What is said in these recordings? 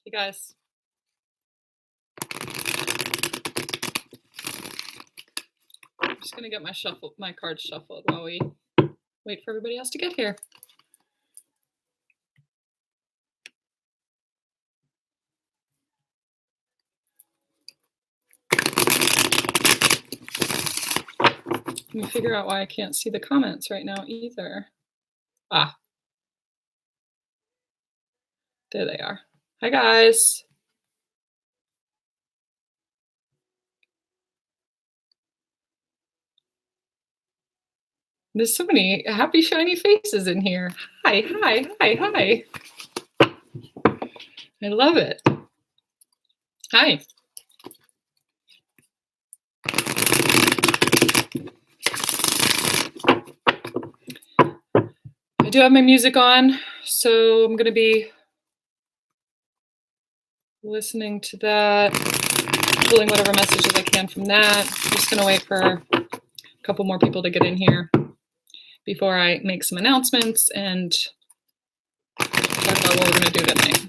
Hey guys. I'm just gonna get my cards shuffled while we wait for everybody else to get here. Let me figure out why I can't see the comments right now either. Ah, there they are. Hi guys. There's so many happy, shiny faces in here. Hi, hi, hi, hi. I love it. Hi. I do have my music on, so I'm going to be listening to that, pulling whatever messages I can from that. I'm just going to wait for a couple more people to get in here before I make some announcements and talk about what we're going to do tonight.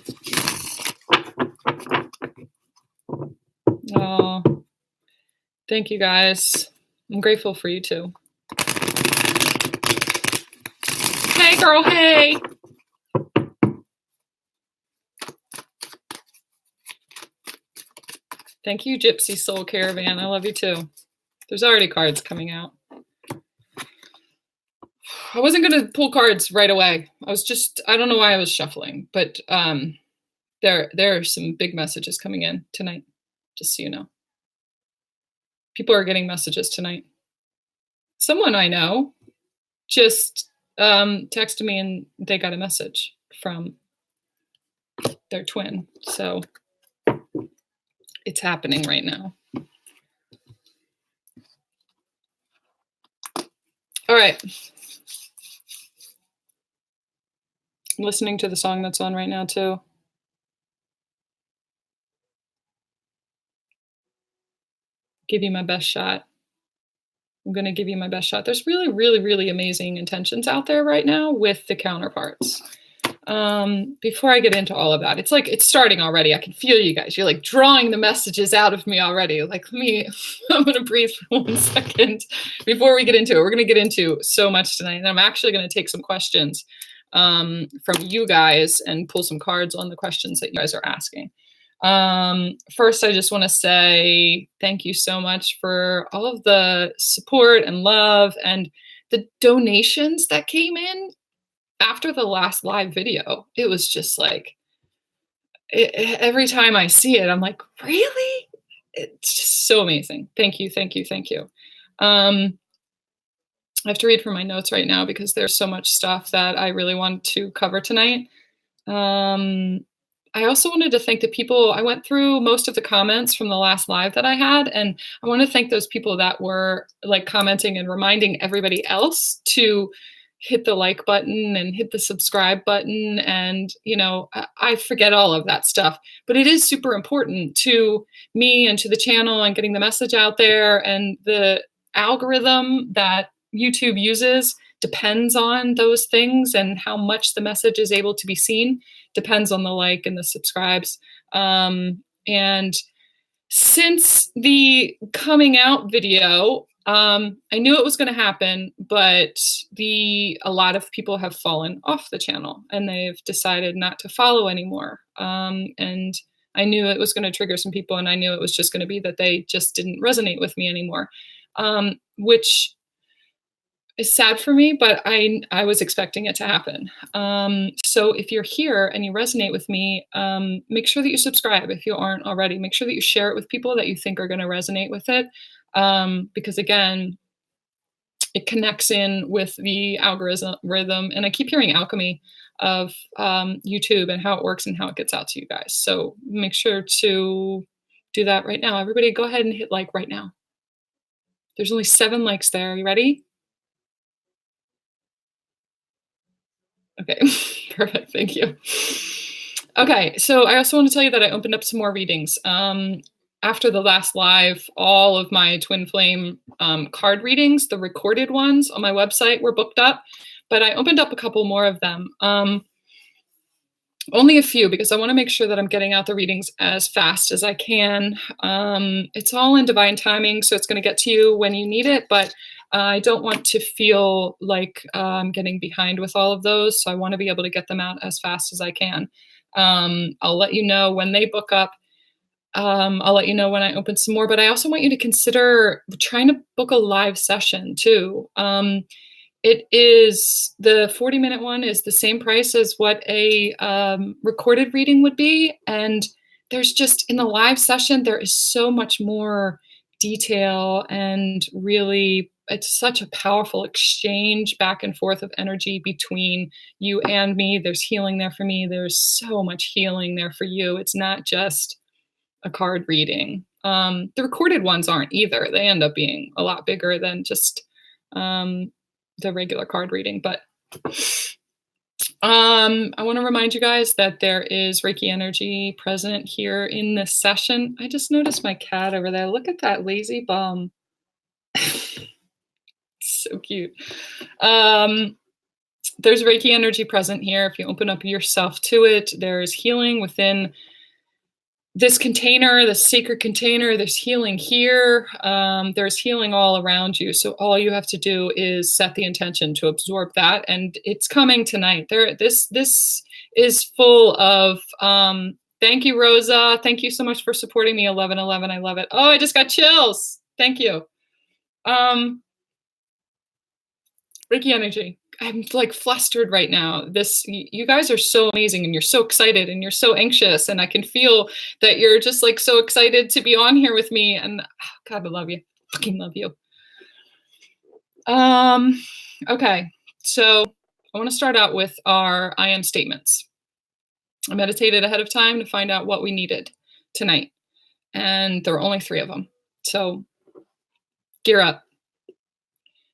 Oh, thank you guys. I'm grateful for you too. Hey girl, hey. Thank you, Gypsy Soul Caravan. I love you too. There's already cards coming out. I wasn't going to pull cards right away. I don't know why I was shuffling, but there are some big messages coming in tonight, just so you know. People are getting messages tonight. Someone I know just texted me and they got a message from their twin. So it's happening right now. All right. I'm listening to the song that's on right now too. Give you my best shot. I'm going to give you my best shot. There's really, really, really amazing intentions out there right now with the counterparts. Before I get into all of that, it's starting already. I can feel you guys. You're like drawing the messages out of me already. Like, I'm going to breathe for 1 second before we get into it. We're going to get into so much tonight. And I'm actually going to take some questions from you guys and pull some cards on the questions that you guys are asking. First, I just want to say thank you so much for all of the support and love and the donations that came in after the last live video. It was just like, every time I see it, I'm like, really? It's just so amazing. Thank you, thank you, thank you. I have to read from my notes right now because there's so much stuff that I really want to cover tonight. I also wanted to thank the people. I went through most of the comments from the last live that I had, and I want to thank those people that were like commenting and reminding everybody else to hit the like button and hit the subscribe button. And, I forget all of that stuff, but it is super important to me and to the channel and getting the message out there. And the algorithm that YouTube uses depends on those things, and how much the message is able to be seen depends on the like and the subscribes. And since the coming out video, I knew it was going to happen, but a lot of people have fallen off the channel and they've decided not to follow anymore. And I knew it was going to trigger some people, and I knew it was just going to be that they just didn't resonate with me anymore, which is sad for me, but I was expecting it to happen. So if you're here and you resonate with me, make sure that you subscribe if you aren't already. Make sure that you share it with people that you think are going to resonate with it. Because again, it connects in with the algorithm. And I keep hearing alchemy of YouTube and how it works and how it gets out to you guys. So make sure to do that right now. Everybody go ahead and hit like right now. There's only 7 likes there. Are you ready? Okay, perfect. Thank you. Okay, so I also want to tell you that I opened up some more readings. After the last live, all of my Twin Flame card readings, the recorded ones on my website, were booked up, but I opened up a couple more of them. Only a few, because I want to make sure that I'm getting out the readings as fast as I can. It's all in divine timing, so it's going to get to you when you need it, but I don't want to feel like I'm getting behind with all of those, so I want to be able to get them out as fast as I can. I'll let you know when they book up. I'll let you know when I open some more, but I also want you to consider trying to book a live session too. It is, the 40-minute one is the same price as what a recorded reading would be. And there's just, in the live session, there is so much more detail, and really, it's such a powerful exchange back and forth of energy between you and me. There's healing there for me. There's so much healing there for you. It's not just a card reading. The recorded ones aren't either. They end up being a lot bigger than just the regular card reading. But I want to remind you guys that there is Reiki energy present here in this session. I just noticed my cat over there. Look at that lazy bum. So cute. There's Reiki energy present here. If you open up yourself to it, there's healing within this container, the sacred container. There's healing here. There's healing all around you. So all you have to do is set the intention to absorb that, and it's coming tonight. This is full of. Thank you, Rosa. Thank you so much for supporting me. 1111. I love it. Oh, I just got chills. Thank you. Reiki energy. I'm like flustered right now. You guys are so amazing, and you're so excited, and you're so anxious, and I can feel that you're just like so excited to be on here with me. And God, I love you. Fucking love you. Okay, so I want to start out with our I am statements. I meditated ahead of time to find out what we needed tonight, and there are only 3 of them. So gear up.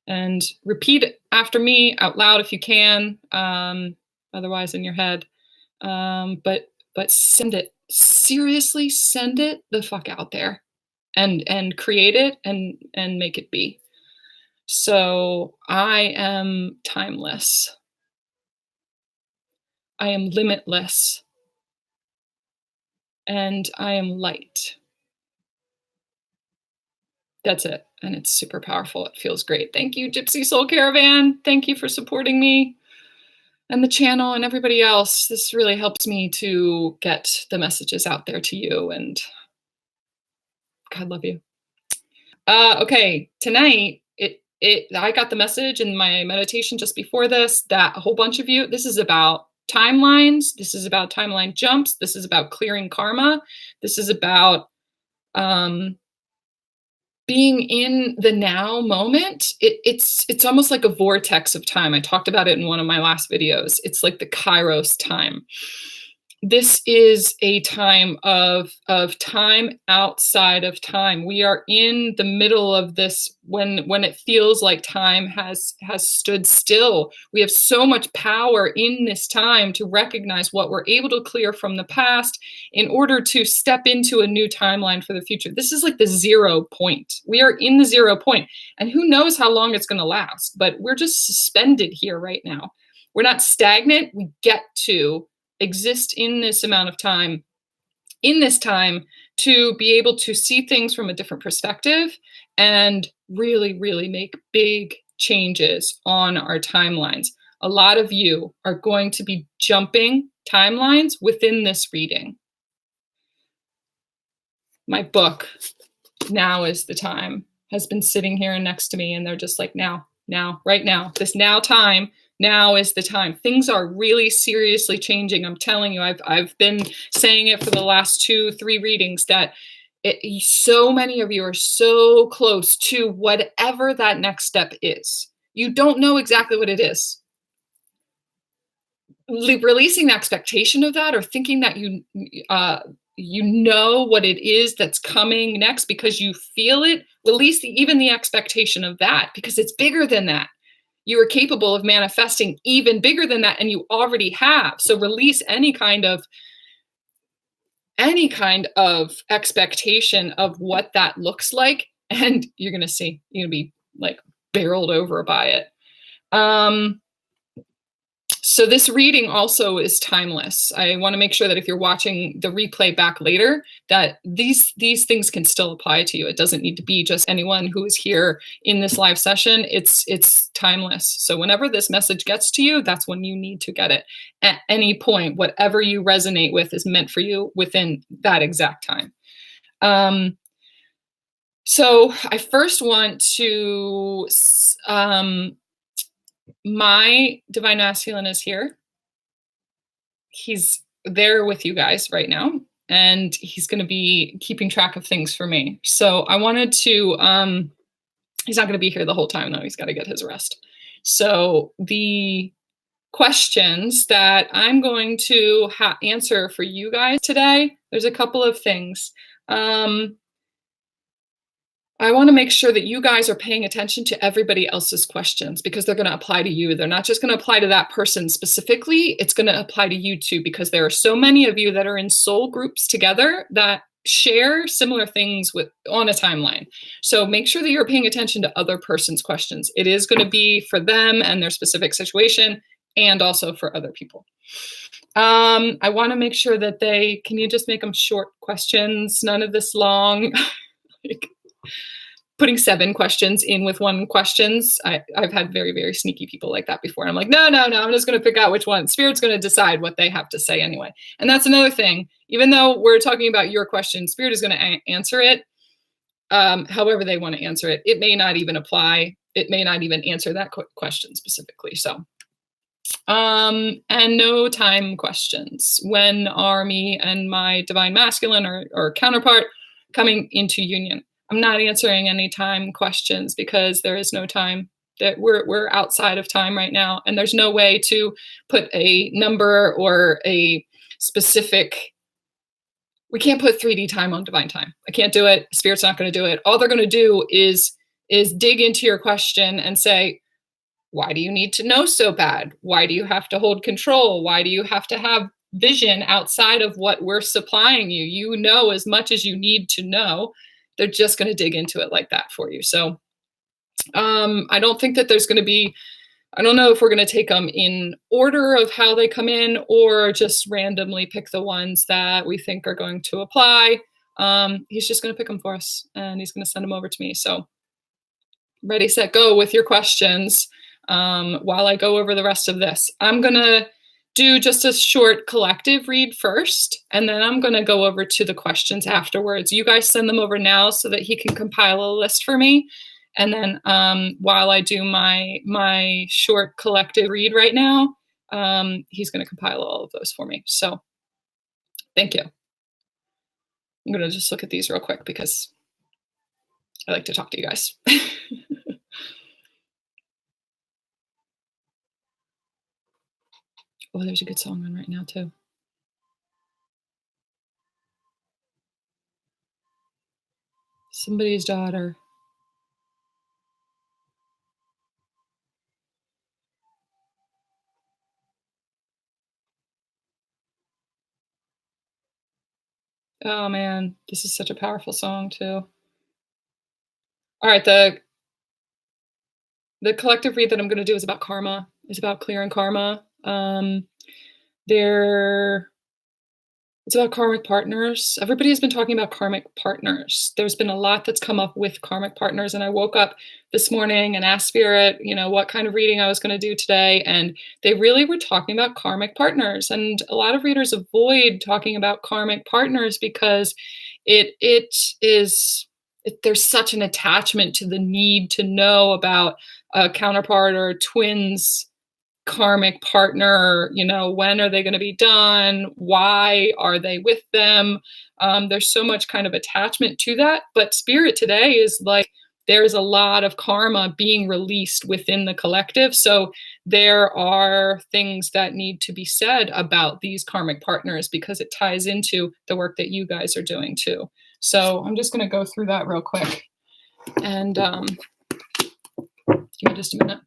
And repeat it after me out loud if you can, otherwise in your head. But send it, seriously, send it the fuck out there, and create it and make it be. So I am timeless. I am limitless. And I am light. That's it. And it's super powerful. It feels great. Thank you, Gypsy Soul Caravan. Thank you for supporting me and the channel and everybody else. This really helps me to get the messages out there to you, and God love you. Okay, tonight, I got the message in my meditation just before this that a whole bunch of you, this is about timelines. This is about timeline jumps. This is about clearing karma. This is about being in the now moment. It's almost like a vortex of time. I talked about it in one of my last videos. It's like the Kairos time. This is a time of time outside of time. We are in the middle of this when it feels like time has stood still. We have so much power in this time to recognize what we're able to clear from the past in order to step into a new timeline for the future. This is like the 0 point. We are in the 0 point, and who knows how long it's going to last, but we're just suspended here right now. We're not stagnant. We get to exist in this amount of time, in this time, to be able to see things from a different perspective and really, really make big changes on our timelines. A lot of you are going to be jumping timelines within this reading. My book, Now is the Time, has been sitting here next to me, and they're just like, now, right now, this now time. Now is the time. Things are really seriously changing. I'm telling you, I've been saying it for the last 2-3 readings that so many of you are so close to whatever that next step is. You don't know exactly what it is. Releasing the expectation of that, or thinking that you know what it is that's coming next because you feel it, release even the expectation of that, because it's bigger than that. You are capable of manifesting even bigger than that, and you already have. So release any kind of expectation of what that looks like, and you're going to see. You're going to be like barreled over by it. So this reading also is timeless. I want to make sure that if you're watching the replay back later, that these things can still apply to you. It doesn't need to be just anyone who is here in this live session. It's timeless. So whenever this message gets to you, that's when you need to get it. At any point, whatever you resonate with is meant for you within that exact time. So I first want to my divine masculine is here. He's there with you guys right now, and he's going to be keeping track of things for me. So I wanted to, he's not going to be here the whole time though. He's got to get his rest. So the questions that I'm going to answer for you guys today, there's a couple of things. I want to make sure that you guys are paying attention to everybody else's questions, because they're going to apply to you. They're not just going to apply to that person specifically. It's going to apply to you too, because there are so many of you that are in soul groups together that share similar things on a timeline. So make sure that you're paying attention to other person's questions. It is going to be for them and their specific situation, and also for other people. I want to make sure that can you just make them short questions? None of this long. Putting 7 questions in with 1 questions. I've had very, very sneaky people like that before. And I'm like, no, I'm just going to pick out which one. Spirit's going to decide what they have to say anyway. And that's another thing. Even though we're talking about your question, Spirit is going to answer it however they want to answer it. It may not even apply. It may not even answer that question specifically. So, and no time questions. When are me and my divine masculine or counterpart coming into union? I'm not answering any time questions, because there is no time. That we're outside of time right now, and there's no way to put a number or a specific. We can't put 3D time on divine time. I can't do it. Spirit's not going to do it. All they're going to do is dig into your question and say, why do you need to know so bad? Why do you have to hold control? Why do you have to have vision outside of what we're supplying you? You know as much as you need to know. They're just going to dig into it like that for you. So I don't think that there's going to be, I don't know if we're going to take them in order of how they come in, or just randomly pick the ones that we think are going to apply. He's just going to pick them for us, and he's going to send them over to me. So ready, set, go with your questions while I go over the rest of this. I'm going to do just a short collective read first, and then I'm going to go over to the questions afterwards. You guys send them over now so that he can compile a list for me. And then while I do my short collective read right now, he's going to compile all of those for me. So thank you. I'm going to just look at these real quick because I like to talk to you guys. Oh, there's a good song on right now, too. Somebody's daughter. Oh, man. This is such a powerful song, too. All right. The collective read that I'm going to do is about karma. It's about clearing karma. It's about karmic partners. Everybody has been talking about karmic partners. There's been a lot that's come up with karmic partners. And I woke up this morning and asked Spirit, what kind of reading I was going to do today. And they really were talking about karmic partners. And a lot of readers avoid talking about karmic partners because there's such an attachment to the need to know about a counterpart or twins karmic partner. When are they going to be done? Why are they with them? There's so much kind of attachment to that. But Spirit today is like, there's a lot of karma being released within the collective. So there are things that need to be said about these karmic partners, because it ties into the work that you guys are doing too. So I'm just going to go through that real quick. And give me just a minute.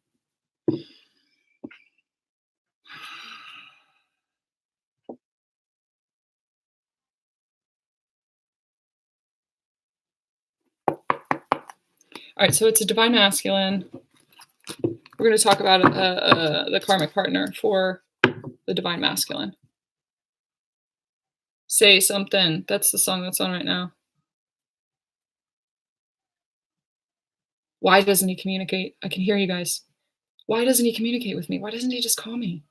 All right, so it's a divine masculine. We're going to talk about the karmic partner for the divine masculine. Say something. That's the song that's on right now. Why doesn't he communicate? I can hear you guys. Why doesn't he communicate with me? Why doesn't he just call me?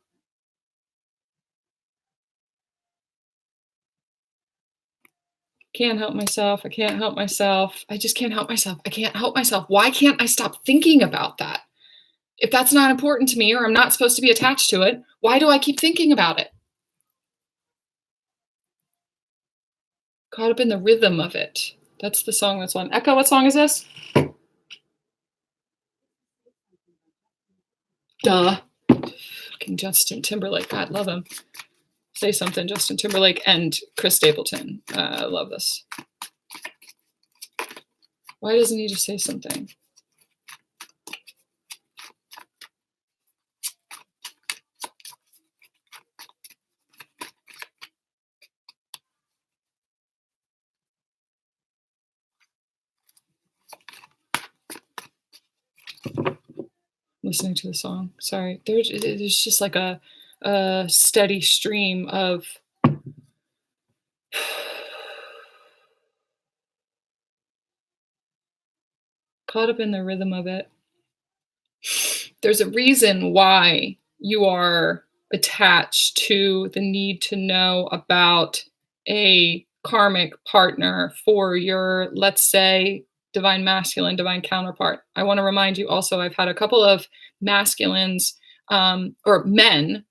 Can't help myself. I can't help myself. I just can't help myself. I can't help myself. Why can't I stop thinking about that? If that's not important to me or I'm not supposed to be attached to it, why do I keep thinking about it? Caught up in the rhythm of it. That's the song that's on. Echo, what song is this? Duh. Fucking Justin Timberlake. God, love him. Say something, Justin Timberlake and Chris Stapleton. I love this. Why doesn't he just say something? Listening to the song. Sorry. There's just like a steady stream of caught up in the rhythm of it. There's a reason why you are attached to the need to know about a karmic partner for your, let's say, divine masculine, divine counterpart. I want to remind you also, I've had a couple of masculines or men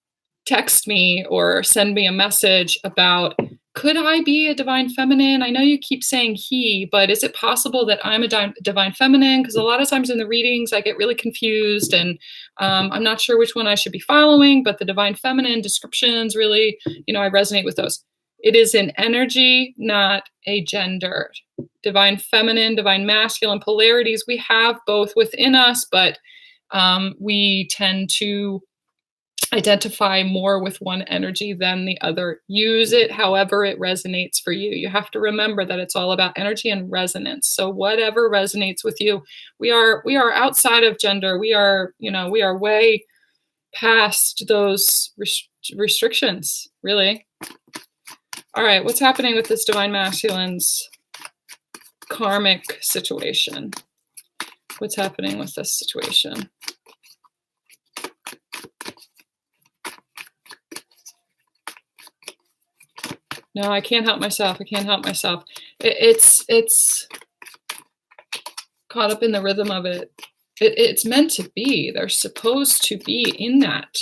text me or send me a message about, could I be a divine feminine? I know you keep saying he, but is it possible that I'm a divine feminine? Because a lot of times in the readings, I get really confused and I'm not sure which one I should be following, but the divine feminine descriptions really, I resonate with those. It is an energy, not a gender. Divine feminine, divine masculine polarities, we have both within us, but we tend to identify more with one energy than the other. Use it however it resonates for you. You have to remember that it's all about energy and resonance. So whatever resonates with you, we are outside of gender. We are way past those restrictions, really. All right, what's happening with this divine masculine's karmic situation? What's happening with this situation? No, I can't help myself. I can't help myself. It's caught up in the rhythm of it. It's meant to be. They're supposed to be in that.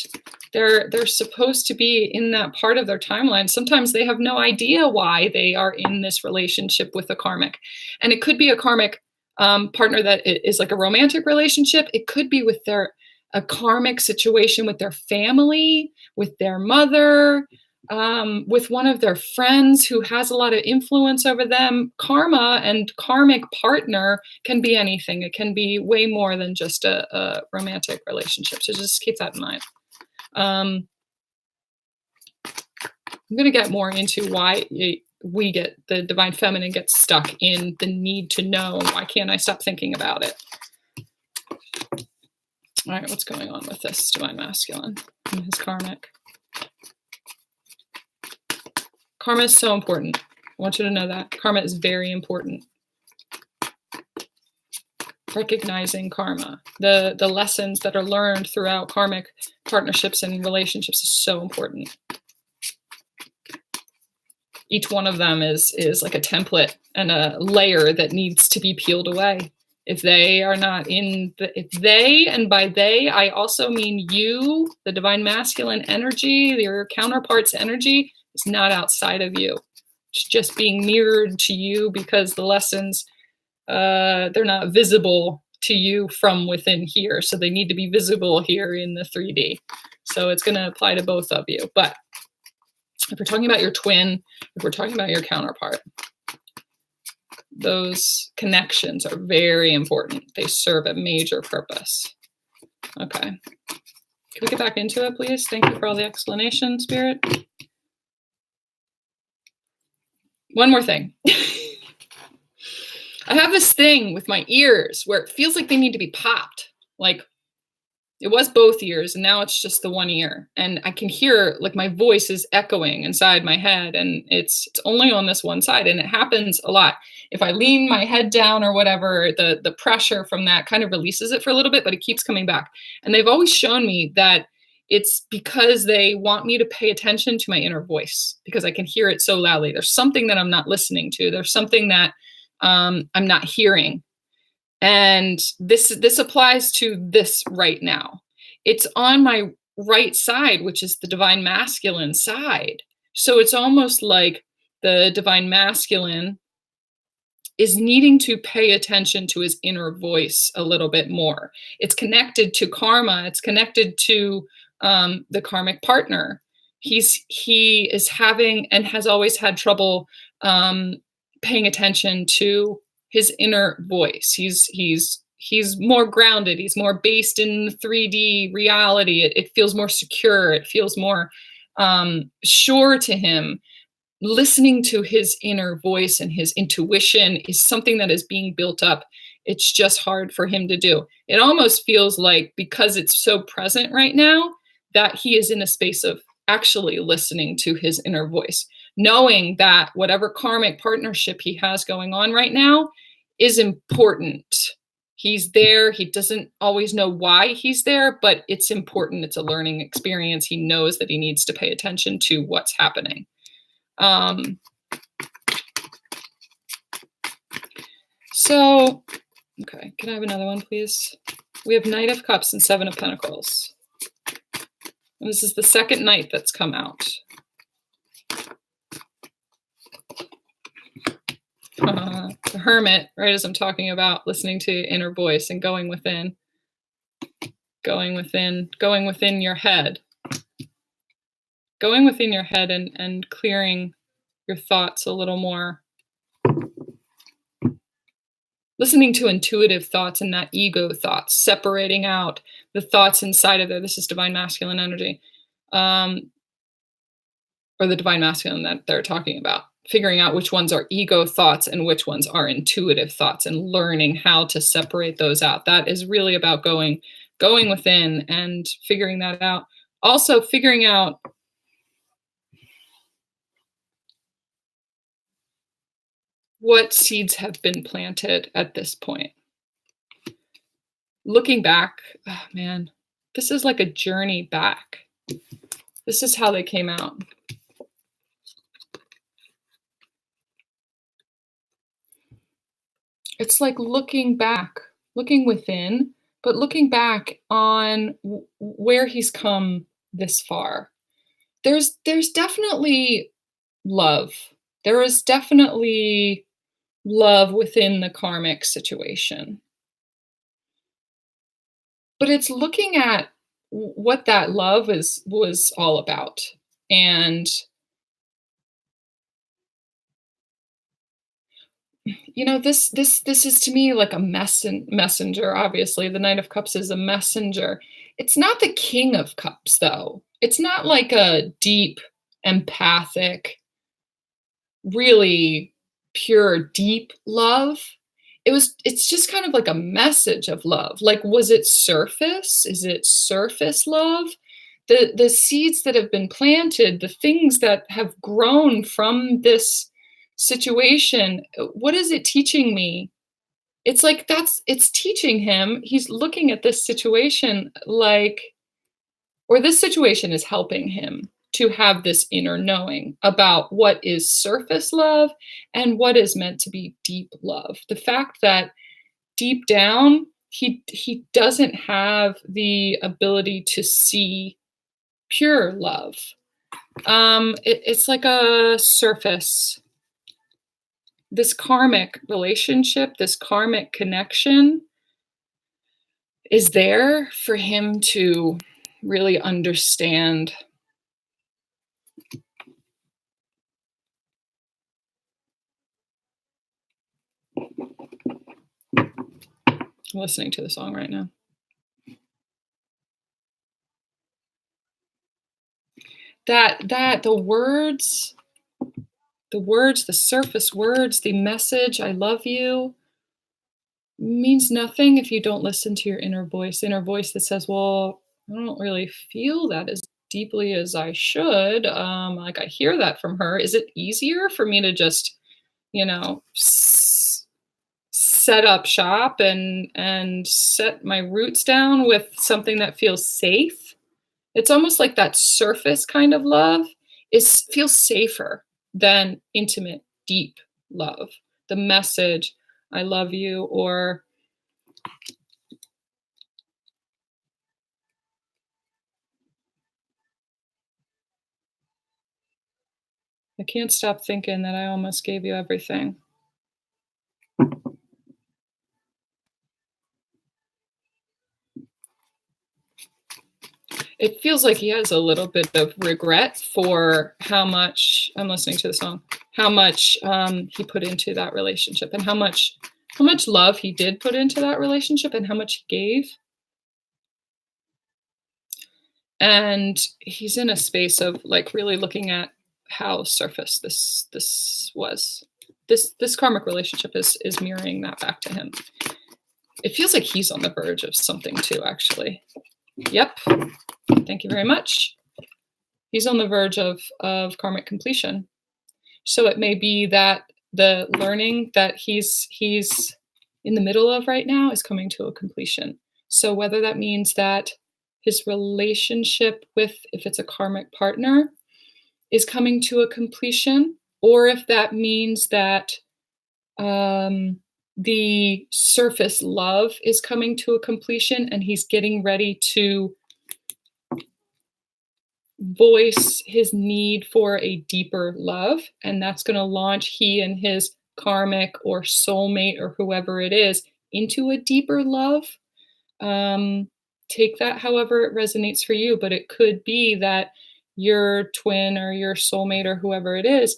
They're supposed to be in that part of their timeline. Sometimes they have no idea why they are in this relationship with a karmic. And it could be a karmic partner that is like a romantic relationship. It could be with a karmic situation with their family, with their mother, with one of their friends who has a lot of influence over them. Karma and karmic partner can be anything. It can be way more than just a romantic relationship. So just keep that in mind. I'm going to get more into why the divine feminine gets stuck in the need to know. Why can't I stop thinking about it? All right, what's going on with this divine masculine and his karmic? Karma is so important. I want you to know that. Karma is very important. Recognizing karma, the lessons that are learned throughout karmic partnerships and relationships is so important. Each one of them is like a template and a layer that needs to be peeled away. If they are not if they, and by they, I also mean you, the divine masculine energy, your counterpart's energy, is not outside of you. It's just being mirrored to you because the lessons, they're not visible to you from within here. So they need to be visible here in the 3D. So it's going to apply to both of you. But if we're talking about your twin, if we're talking about your counterpart, those connections are very important. They serve a major purpose. Okay. Can we get back into it, please? Thank you for all the explanation, Spirit. One more thing. I have this thing with my ears where it feels like they need to be popped. Like It was both ears, and now it's just the one ear. And I can hear, like, my voice is echoing inside my head, and it's only on this one side, and it happens a lot. If I lean my head down or whatever, the pressure from that kind of releases it for a little bit, but it keeps coming back. And they've always shown me that it's because they want me to pay attention to my inner voice, because I can hear it so loudly. There's something that I'm not listening to. There's something that I'm not hearing. And this applies to this right now. It's on my right side, which is the divine masculine side. So it's almost like the divine masculine is needing to pay attention to his inner voice a little bit more. It's connected to karma. It's connected to the karmic partner. He is having and has always had trouble paying attention to his inner voice. He's more grounded. He's more based in 3D reality. It feels more secure. It feels more sure to him. Listening to his inner voice and his intuition is something that is being built up. It's just hard for him to do. It almost feels like, because it's so present right now, that he is in a space of actually listening to his inner voice, knowing that whatever karmic partnership he has going on right now is important. He's there. He doesn't always know why he's there, but it's important. It's a learning experience. He knows that he needs to pay attention to what's happening. So, okay, can I have another one, please? We have Knight of Cups and Seven of Pentacles. And this is the second night that's come out. The Hermit, right as I'm talking about listening to your inner voice and going within your head. Going within your head and clearing your thoughts a little more. Listening to intuitive thoughts and not ego thoughts, separating out the thoughts inside of there. This is divine masculine energy, or the divine masculine that they're talking about. Figuring out which ones are ego thoughts and which ones are intuitive thoughts, and learning how to separate those out. That is really about going within and figuring that out. Also figuring out what seeds have been planted at this point. Looking back, oh man, this is like a journey back. This is how they came out. It's like looking back, looking within, but looking back on where he's come this far. There's definitely love. There is definitely love within the karmic situation. But it's looking at what that love was all about. And you know, this is to me like a messenger. Obviously, the Knight of Cups is a messenger. It's not the King of Cups, though. It's not like a deep, empathic, really pure, deep love. It's just kind of like a message of love. Like, was it surface? Is it surface love? The seeds that have been planted, the things that have grown from this situation, what is it teaching me? It's like it's teaching him. He's looking at this situation like, or this situation is helping him to have this inner knowing about what is surface love and what is meant to be deep love. The fact that deep down, he doesn't have the ability to see pure love. It's like a surface. This karmic relationship, this karmic connection is there for him to really understand. I'm listening to the song right now. That the words, the surface words, the message, I love you, means nothing if you don't listen to your inner voice that says, well, I don't really feel that as deeply as I should. Like I hear that from her. Is it easier for me to just, you know, set up shop and set my roots down with something that feels safe? It's almost like that surface kind of love feels safer than intimate, deep love. The message, I love you, or I can't stop thinking that I almost gave you everything. It feels like he has a little bit of regret for how much, I'm listening to the song, how much he put into that relationship, and how much love he did put into that relationship, and how much he gave. And he's in a space of like really looking at how surface this was. This karmic relationship is mirroring that back to him. It feels like he's on the verge of something too, actually. Yep. Thank you very much. He's on the verge of karmic completion. So it may be that the learning that he's in the middle of right now is coming to a completion. So whether that means that his relationship with, if it's a karmic partner, is coming to a completion, or if that means that the surface love is coming to a completion and he's getting ready to voice his need for a deeper love, and that's going to launch he and his karmic or soulmate or whoever it is into a deeper love. Take that however it resonates for you, but it could be that your twin or your soulmate or whoever it is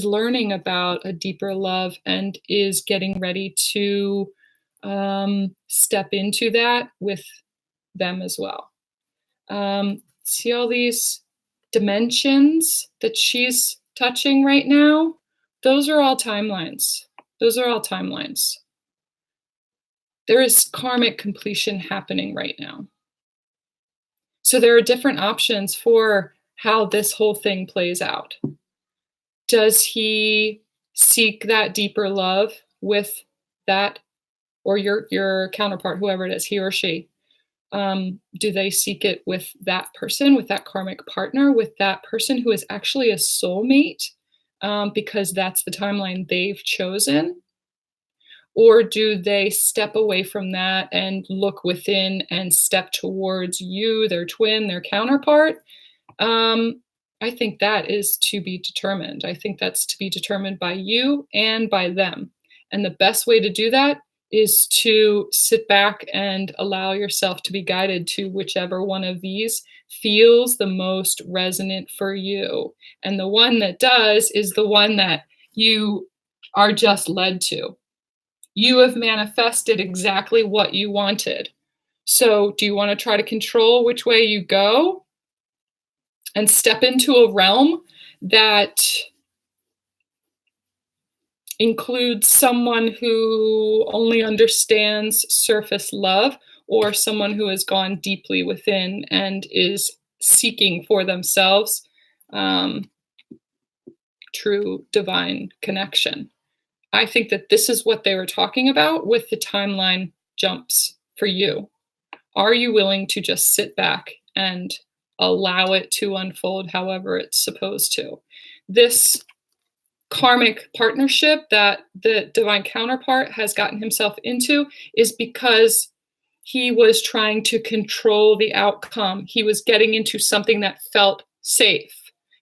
learning about a deeper love and is getting ready to step into that with them as well. See all these dimensions that she's touching right now? Those are all timelines. Those are all timelines. There is karmic completion happening right now. So there are different options for how this whole thing plays out. Does he seek that deeper love with that, or your counterpart, whoever it is, he or she? Do they seek it with that person, with that karmic partner, with that person who is actually a soulmate, because that's the timeline they've chosen? Or do they step away from that and look within and step towards you, their twin, their counterpart? I think that is to be determined. I think that's to be determined by you and by them. And the best way to do that is to sit back and allow yourself to be guided to whichever one of these feels the most resonant for you. And the one that does is the one that you are just led to. You have manifested exactly what you wanted. So do you want to try to control which way you go and step into a realm that includes someone who only understands surface love, or someone who has gone deeply within and is seeking for themselves true divine connection? I think that this is what they were talking about with the timeline jumps for you. Are you willing to just sit back and allow it to unfold however it's supposed to? This karmic partnership that the divine counterpart has gotten himself into is because he was trying to control the outcome. He was getting into something that felt safe,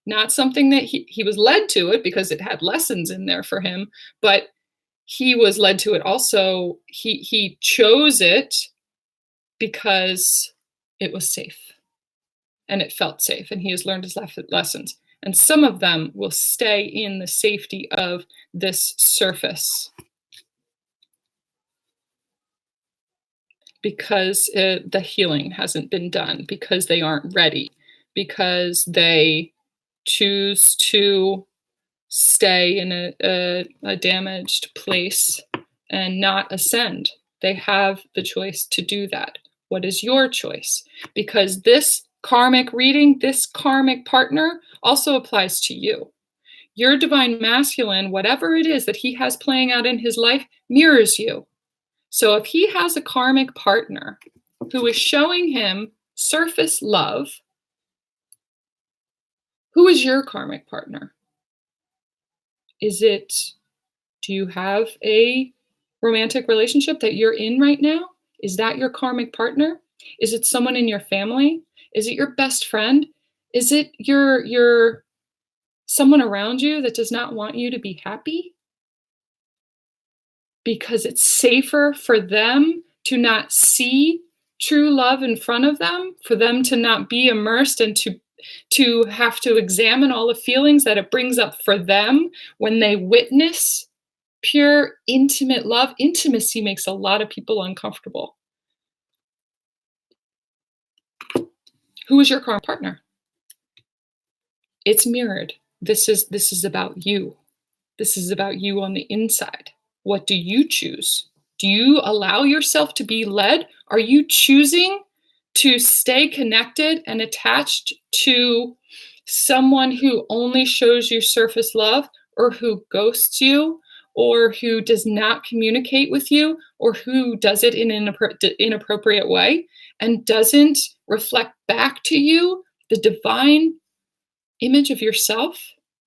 not something that he was led to it because it had lessons in there for him, but he was led to it also. He chose it because it was safe and it felt safe, and he has learned his lessons. And some of them will stay in the safety of this surface because the healing hasn't been done, because they aren't ready, because they choose to stay in a damaged place and not ascend. They have the choice to do that. What is your choice? Because this karmic reading, this karmic partner also applies to you. Your divine masculine, whatever it is that he has playing out in his life, mirrors you. So if he has a karmic partner who is showing him surface love, who is your karmic partner? Do you have a romantic relationship that you're in right now? Is that your karmic partner? Is it someone in your family? Is it your best friend? Is it your someone around you that does not want you to be happy? Because it's safer for them to not see true love in front of them, for them to not be immersed and to have to examine all the feelings that it brings up for them when they witness pure, intimate love. Intimacy makes a lot of people uncomfortable. Who is your karmic partner? It's mirrored. This is about you. This is about you on the inside. What do you choose? Do you allow yourself to be led? Are you choosing to stay connected and attached to someone who only shows you surface love, or who ghosts you, or who does not communicate with you, or who does it in an inappropriate way and doesn't reflect back to you the divine image of yourself?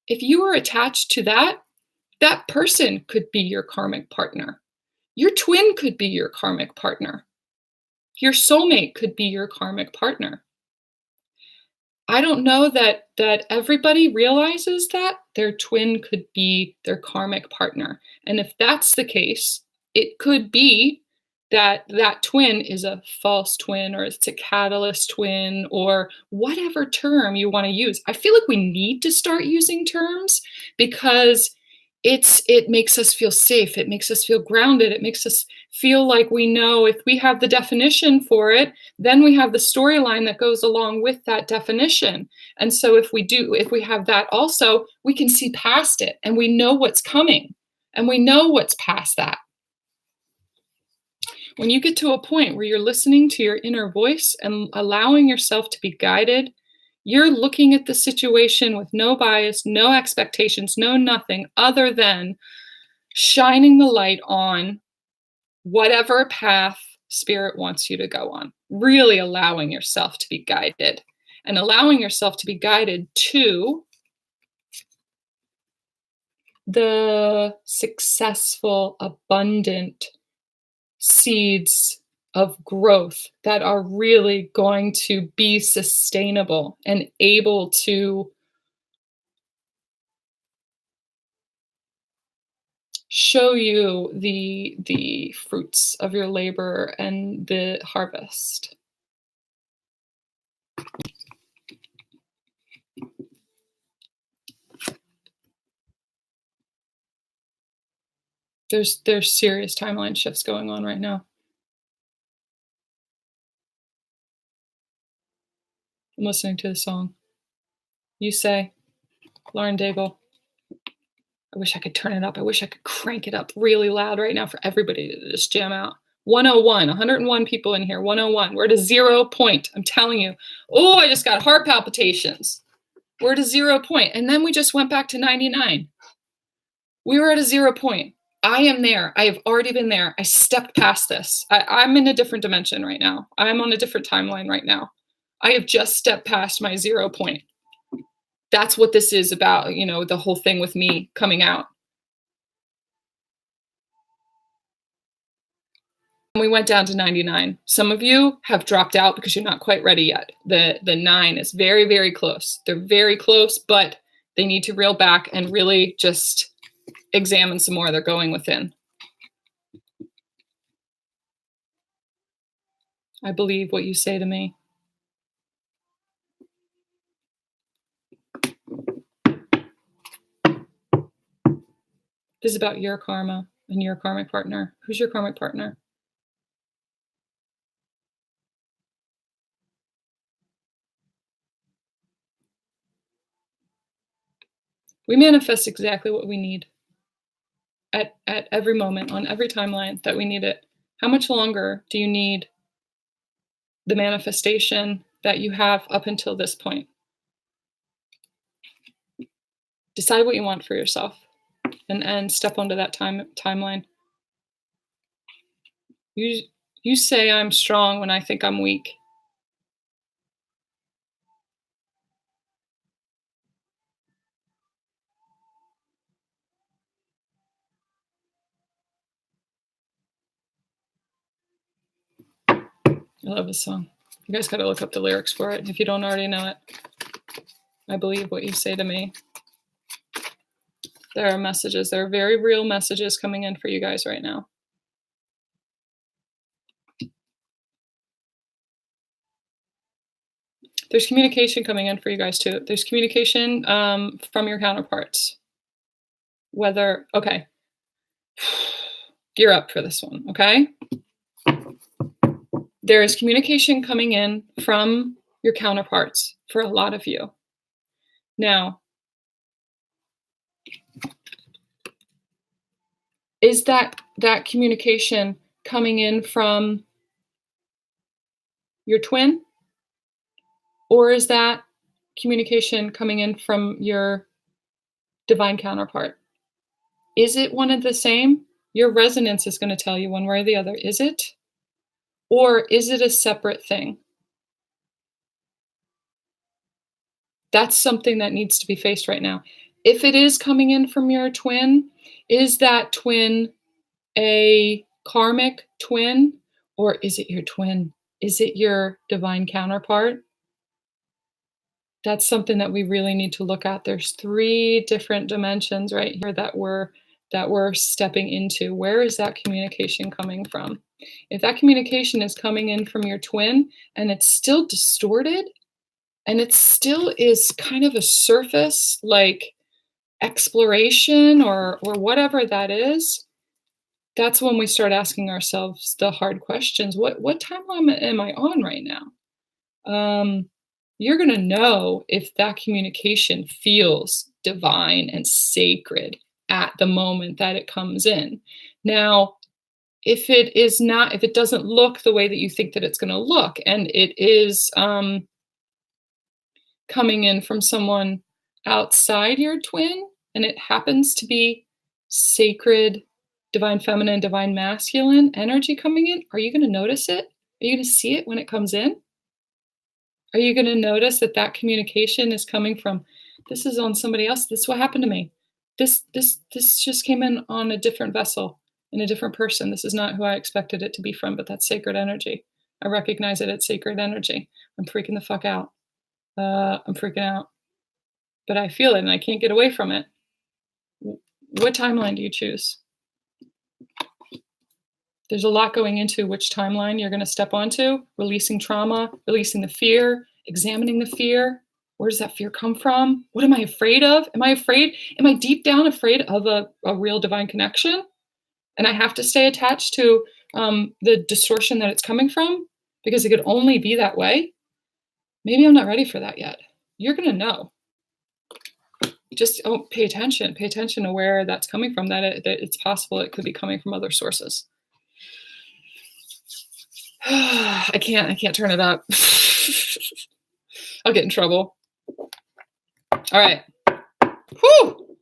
If you are attached to that, that person could be your karmic partner. Your twin could be your karmic partner. Your soulmate could be your karmic partner. I don't know that everybody realizes that their twin could be their karmic partner. And if that's the case, it could be that that twin is a false twin, or it's a catalyst twin, or whatever term you want to use. I feel like we need to start using terms because it makes us feel safe. It makes us feel grounded. It makes us feel like we know if we have the definition for it, then we have the storyline that goes along with that definition. And so if we have that also, we can see past it and we know what's coming and we know what's past that. When you get to a point where you're listening to your inner voice and allowing yourself to be guided, you're looking at the situation with no bias, no expectations, no nothing other than shining the light on whatever path spirit wants you to go on. Really allowing yourself to be guided, and allowing yourself to be guided to the successful, abundant seeds of growth that are really going to be sustainable and able to show you the fruits of your labor and the harvest. There's serious timeline shifts going on right now. I'm listening to the song. You say, Lauren Daigle. I wish I could turn it up. I wish I could crank it up really loud right now for everybody to just jam out. 101 people in here. 101. We're at a 0 point. I'm telling you. Oh, I just got heart palpitations. We're at a 0 point. And then we just went back to 99. We were at a 0 point. I am there. I have already been there. I stepped past this. I'm in a different dimension right now. I'm on a different timeline right now. I have just stepped past my 0 point. That's what this is about, you know, the whole thing with me coming out. We went down to 99. Some of you have dropped out because you're not quite ready yet. The 9 is very, very close. They're very close, but they need to reel back and really just examine some more. They're going within. I believe what you say to me. This is about your karma and your karmic partner. Who's your karmic partner? We manifest exactly what we need at every moment, on every timeline that we need it. How much longer do you need the manifestation that you have up until this point? Decide what you want for yourself and step onto that timeline. You say I'm strong when I think I'm weak. I love this song. You guys got to look up the lyrics for it if you don't already know it. I believe what you say to me. There are messages. There are very real messages coming in for you guys right now. There's communication coming in for you guys too. There's communication from your counterparts. Okay. Gear up for this one, okay? There is communication coming in from your counterparts for a lot of you. Now, is that communication coming in from your twin? Or is that communication coming in from your divine counterpart? Is it one and the same? Your resonance is going to tell you one way or the other. Is it? Or is it a separate thing? That's something that needs to be faced right now. If it is coming in from your twin, is that twin a karmic twin? Or is it your twin? Is it your divine counterpart? That's something that we really need to look at. There's 3 different dimensions right here that we're stepping into. Where is that communication coming from? If that communication is coming in from your twin and it's still distorted and it still is kind of a surface like exploration or whatever that is, that's when we start asking ourselves the hard questions. What timeline am I on right now? You're going to know if that communication feels divine and sacred at the moment that it comes in. Now, if it doesn't look the way that you think that it's going to look, and it is coming in from someone outside your twin, and it happens to be sacred, divine feminine, divine masculine energy coming in, are you going to notice it? Are you going to see it when it comes in? Are you going to notice that communication is coming from, this is on somebody else? This is what happened to me. This just came in on a different vessel, in a different person. This is not who I expected it to be from, but that's sacred energy. I recognize it as sacred energy. I'm freaking the fuck out. I'm freaking out. But I feel it and I can't get away from it. What timeline do you choose? There's a lot going into which timeline you're going to step onto. Releasing trauma, releasing the fear, examining the fear. Where does that fear come from? What am I afraid of? Am I deep down afraid of a real divine connection? And I have to stay attached to the distortion that it's coming from because it could only be that way. Maybe I'm not ready for that yet. You're going to know. Just pay attention to where that's coming from, that it's possible it could be coming from other sources. I can't turn it up. I'll get in trouble. All right. Whew.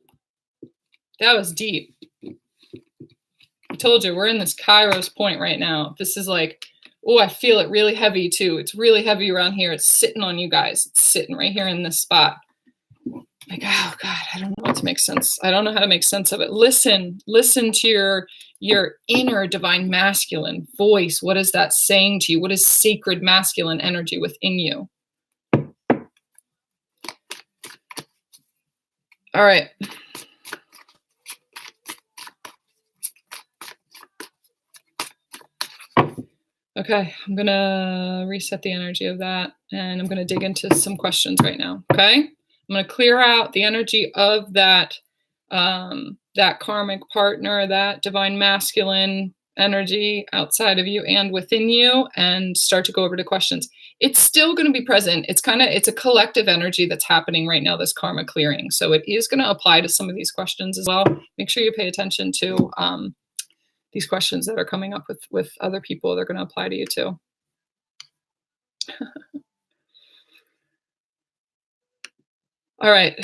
That was deep. I told you, we're in this Kairos point right now. This is like, oh, I feel it really heavy too. It's really heavy around here. It's sitting on you guys. It's sitting right here in this spot. Like, oh God, I don't know what to make sense. I don't know how to make sense of it. Listen to your inner divine masculine voice. What is that saying to you? What is sacred masculine energy within you? All right. Okay, I'm going to reset the energy of that, and I'm going to dig into some questions right now, okay? I'm going to clear out the energy of that karmic partner, that divine masculine energy outside of you and within you, and start to go over to questions. It's still going to be present. It's a collective energy that's happening right now, this karma clearing. So it is going to apply to some of these questions as well. Make sure you pay attention to these questions that are coming up with other people, they're going to apply to you too. All right.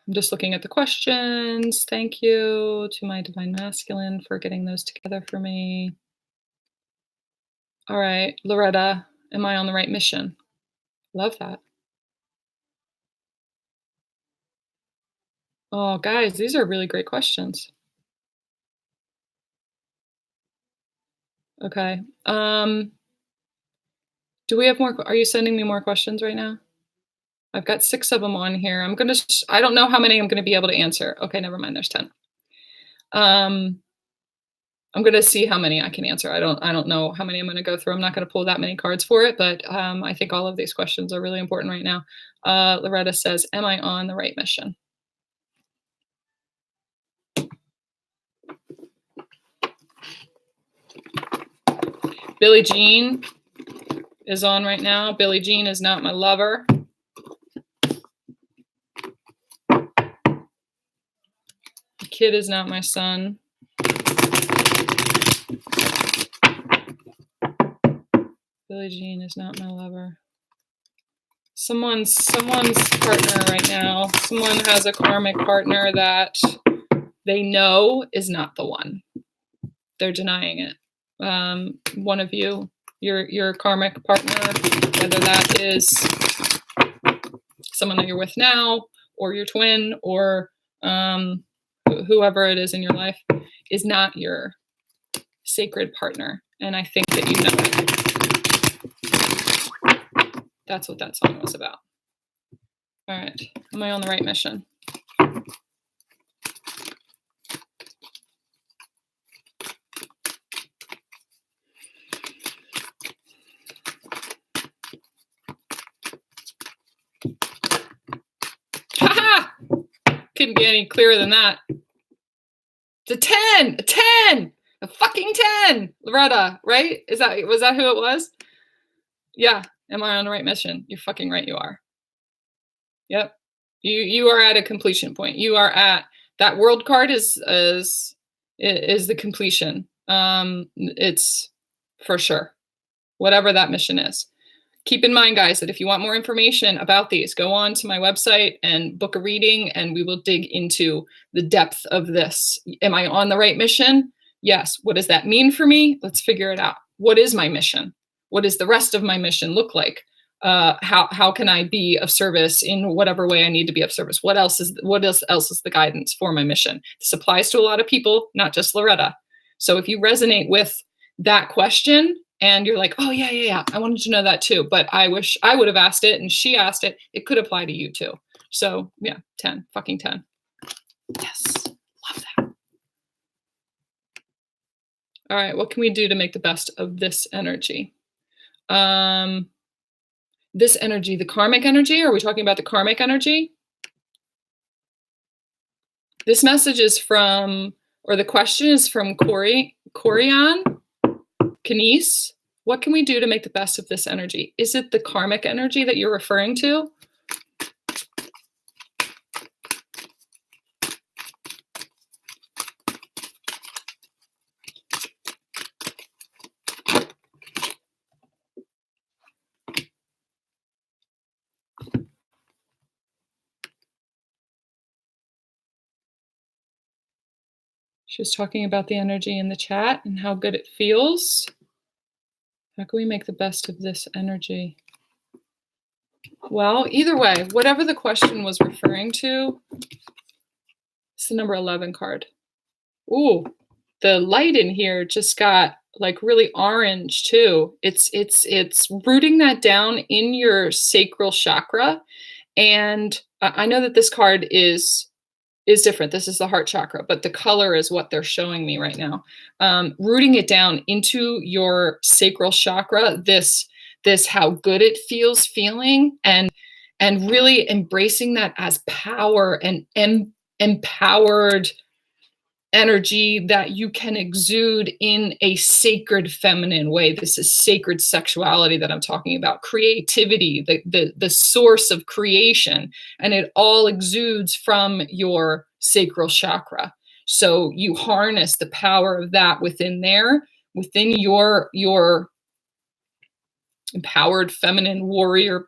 I'm just looking at the questions. Thank you to my Divine Masculine for getting those together for me. All right, Loretta, am I on the right mission? Love that. Oh, guys, these are really great questions. Okay. Do we have more? Are you sending me more questions right now? I've got 6 of them on here. I don't know how many I'm gonna be able to answer. Okay, never mind. There's 10. I'm gonna see how many I can answer. I don't know how many I'm gonna go through. I'm not gonna pull that many cards for it, but I think all of these questions are really important right now. Loretta says, "Am I on the right mission?" Billie Jean is on right now. Billie Jean is not my lover. The kid is not my son. Billie Jean is not my lover. Someone's partner right now. Someone has a karmic partner that they know is not the one. They're denying it. One of you, your karmic partner, whether that is someone that you're with now, or your twin, or whoever it is in your life, is not your sacred partner. And I think that you know it. That's what that song was about. All right. Am I on the right mission? Ha! Couldn't get any clearer than that. It's a 10! A 10! A fucking 10! Loretta, right? Was that who it was? Yeah. Am I on the right mission? You're fucking right, you are. Yep. You are at a completion point. You are at that world card is the completion. It's for sure. Whatever that mission is. Keep in mind, guys, that if you want more information about these, go on to my website and book a reading, and we will dig into the depth of this. Am I on the right mission? Yes. What does that mean for me? Let's figure it out. What is my mission? What does the rest of my mission look like? How can I be of service in whatever way I need to be of service? What else is the guidance for my mission? This applies to a lot of people, not just Loretta. So if you resonate with that question and you're like, oh yeah, I wanted to know that too, but I wish I would have asked it and she asked it, it could apply to you too. So yeah, 10, fucking 10. Yes, love that. All right, what can we do to make the best of this energy? This energy, the karmic energy? Are we talking about the karmic energy? This message is from, or the question is from Corian Kenise. What can we do to make the best of this energy? Is it the karmic energy that you're referring to? She was talking about the energy in the chat and how good it feels. How can we make the best of this energy? Well, either way, whatever the question was referring to, it's the number 11 card. Ooh, the light in here just got like really orange too. It's rooting that down in your sacral chakra. And I know that this card is different. This is the heart chakra, but the color is what they're showing me right now. Rooting it down into your sacral chakra, this how good it feels feeling, and really embracing that as power and empowered energy that you can exude in a sacred feminine way. This is sacred sexuality that I'm talking about, creativity, the source of creation, and it all exudes from your sacral chakra. So you harness the power of that within your empowered feminine warrior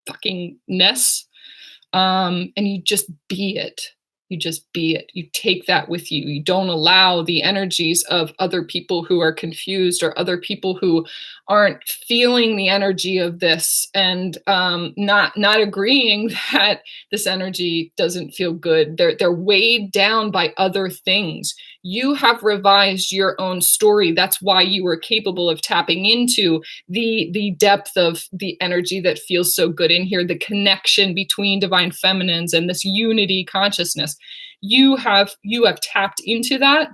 fucking-ness. And you just be it. You just be it. You take that with you. You don't allow the energies of other people who are confused or other people who aren't feeling the energy of this and not agreeing that this energy doesn't feel good. They're weighed down by other things. You have revised your own story. That's why you were capable of tapping into the depth of the energy that feels so good in here, the connection between divine feminines and this unity consciousness. You have tapped into that.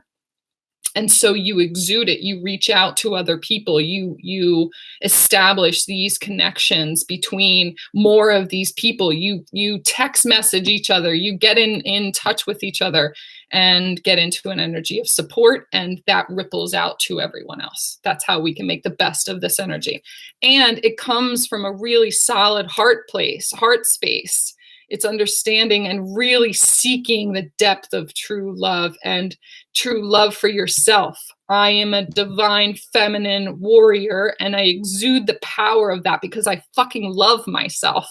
And so you exude it, you reach out to other people, you establish these connections between more of these people, you text message each other, you get in touch with each other and get into an energy of support, and that ripples out to everyone else. That's how we can make the best of this energy. And it comes from a really solid heart space. It's understanding and really seeking the depth of true love and true love for yourself. I am a divine feminine warrior, and I exude the power of that because I fucking love myself.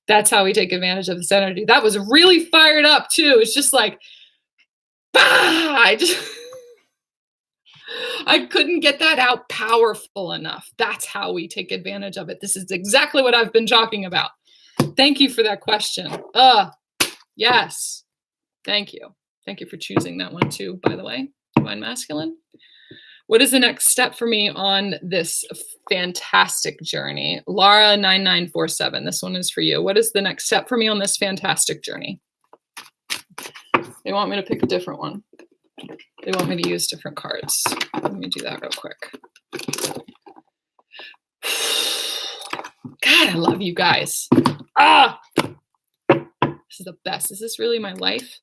That's how we take advantage of this energy. That was really fired up too. It's just like, bah! I couldn't get that out powerful enough. That's how we take advantage of it. This is exactly what I've been talking about. Thank you for that question. Yes. Thank you. Thank you for choosing that one too, by the way. Divine Masculine. What is the next step for me on this fantastic journey? Lara 9947. This one is for you. What is the next step for me on this fantastic journey? They want me to pick a different one. They want me to use different cards. Let me do that real quick. God, I love you guys. This is the best. Is this really my life?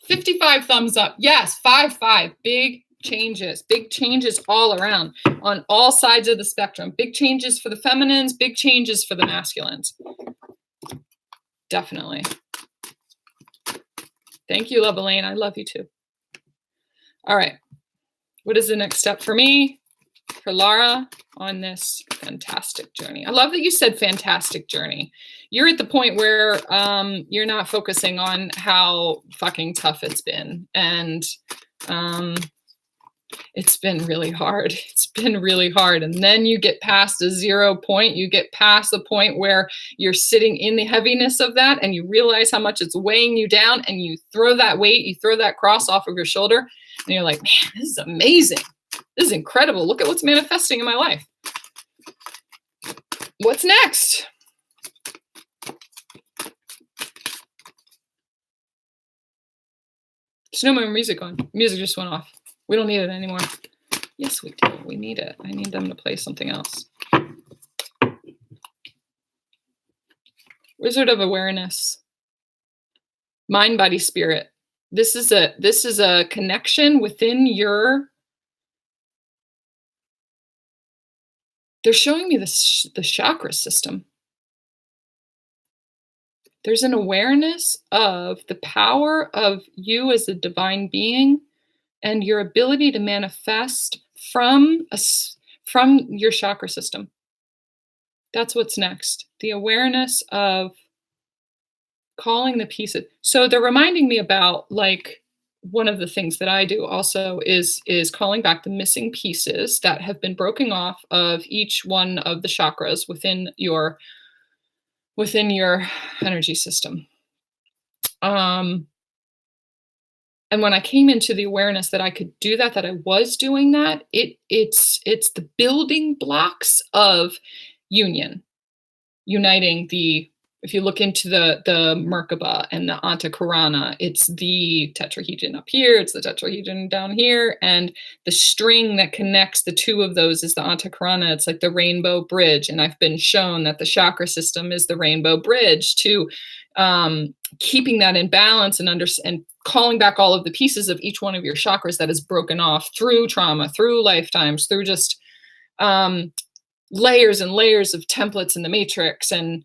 55 thumbs up. Yes, 5. Big changes all around on all sides of the spectrum. Big changes for the feminines, big changes for the masculines. Definitely. Thank you, Love Elaine. I love you too. All right. What is the next step for me, for Lara, on this fantastic journey? I love that you said fantastic journey. You're at the point where you're not focusing on how fucking tough it's been. And it's been really hard. It's been really hard. And then you get past a 0 point. You get past the point where you're sitting in the heaviness of that and you realize how much it's weighing you down, and you throw that weight, you throw that cross off of your shoulder, and you're like, man, this is amazing. This is incredible. Look at what's manifesting in my life. What's next? There's no more music on. Music just went off. We don't need it anymore. Yes, we do. We need it. I need them to play something else. Wizard of Awareness. Mind, body, spirit. This is a connection within your. They're showing me the chakra system. There's an awareness of the power of you as a divine being and your ability to manifest from your chakra system. That's what's next. The awareness of calling the pieces. So they're reminding me about, like, one of the things that I do also is calling back the missing pieces that have been broken off of each one of the chakras within your energy system. And when I came into the awareness that I could do that I was doing that, it's the building blocks of uniting if you look into the Merkaba and the Antakarana, it's the tetrahedron up here, it's the tetrahedron down here, and the string that connects the two of those is the Antakarana. It's like the rainbow bridge, and I've been shown that the chakra system is the rainbow bridge to keeping that in balance and calling back all of the pieces of each one of your chakras that is broken off through trauma, through lifetimes, through just layers and layers of templates in the matrix, and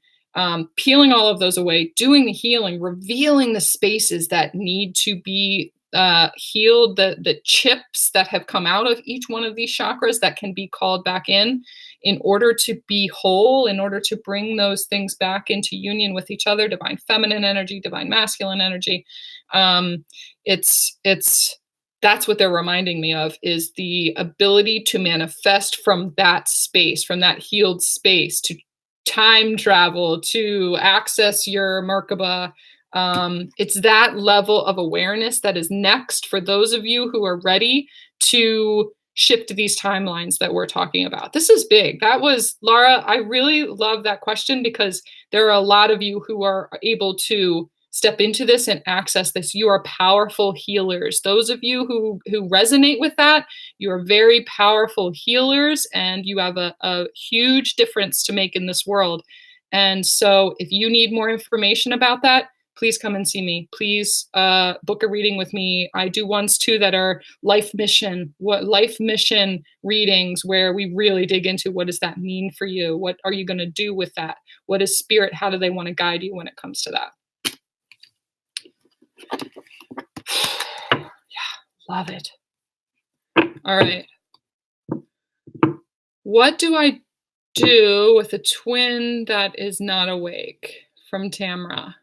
peeling all of those away, doing the healing, revealing the spaces that need to be healed, the chips that have come out of each one of these chakras that can be called back in order to be whole, in order to bring those things back into union with each other, divine feminine energy, divine masculine energy. That's what they're reminding me of, is the ability to manifest from that space, from that healed space, to time travel, to access your Merkaba. It's that level of awareness that is next for those of you who are ready to shift these timelines that we're talking about. This is big. That was, Laura, I really love that question, because there are a lot of you who are able to step into this and access this. You are powerful healers. Those of you who resonate with that, you are very powerful healers, and you have a huge difference to make in this world. And so if you need more information about that, please come and see me. Please book a reading with me. I do ones too that are life mission readings, where we really dig into, what does that mean for you? What are you going to do with that? What is spirit? How do they want to guide you when it comes to that? Yeah, love it. All right. What do I do with a twin that is not awake? From Tamara.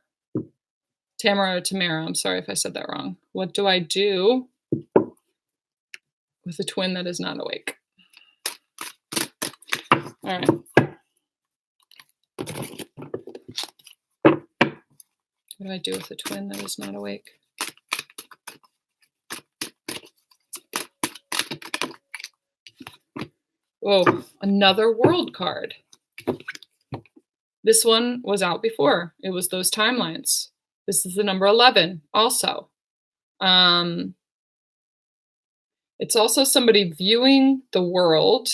Tamara or Tamara, I'm sorry if I said that wrong. What do I do with a twin that is not awake? All right. What do I do with a twin that is not awake? Whoa, another world card. This one was out before. It was those timelines. This is the number 11 also. It's also somebody viewing the world.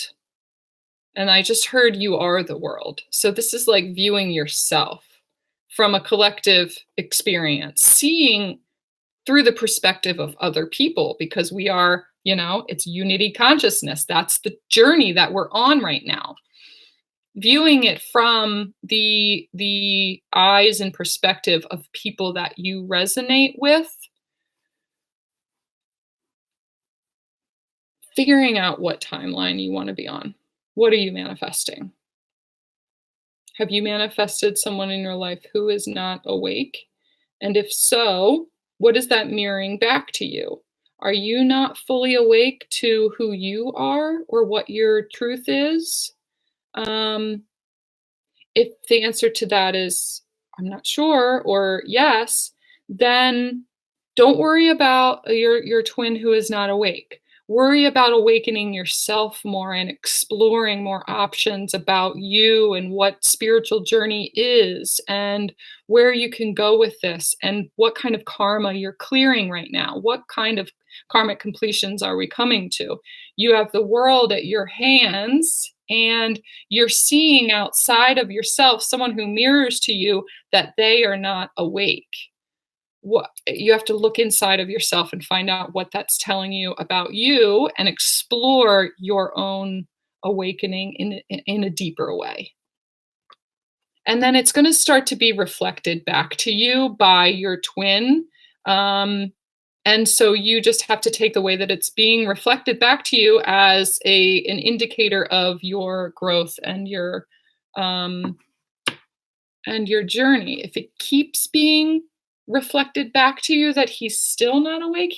And I just heard you are the world. So this is like viewing yourself from a collective experience, seeing through the perspective of other people, because we are, it's unity consciousness. That's the journey that we're on right now. Viewing it from the eyes and perspective of people that you resonate with, figuring out what timeline you want to be on. What are you manifesting? Have you manifested someone in your life who is not awake? And if so, what is that mirroring back to you? Are you not fully awake to who you are or what your truth is? If the answer to that is, I'm not sure, or yes, then don't worry about your twin who is not awake. Worry about awakening yourself more and exploring more options about you and what spiritual journey is and where you can go with this and what kind of karma you're clearing right now. What kind of karmic completions are we coming to? You have the world at your hands, and you're seeing outside of yourself someone who mirrors to you that they are not awake. What you have to look inside of yourself and find out what that's telling you about you and explore your own awakening in a deeper way. And then it's going to start to be reflected back to you by your twin. And so you just have to take the way that it's being reflected back to you as an indicator of your growth and your journey. If it keeps being reflected back to you that he's still not awake,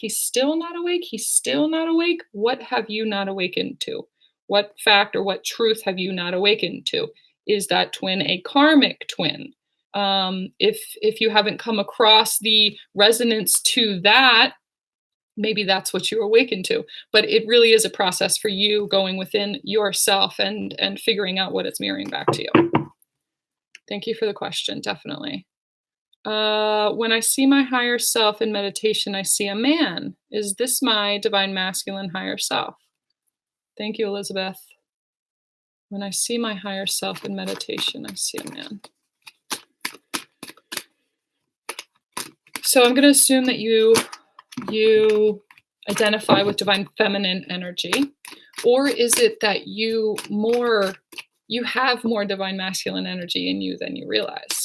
what have you not awakened to? What fact or what truth have you not awakened to? Is that twin a karmic twin? If you haven't come across the resonance to that, maybe that's what you awaken to. But it really is a process for you going within yourself and figuring out what it's mirroring back to you. Thank you for the question, definitely. When I see my higher self in meditation, I see a man. Is this my divine masculine higher self? Thank you, Elizabeth. When I see my higher self in meditation, I see a man. So I'm going to assume that you identify with divine feminine energy, or is it that you have more divine masculine energy in you than you realize?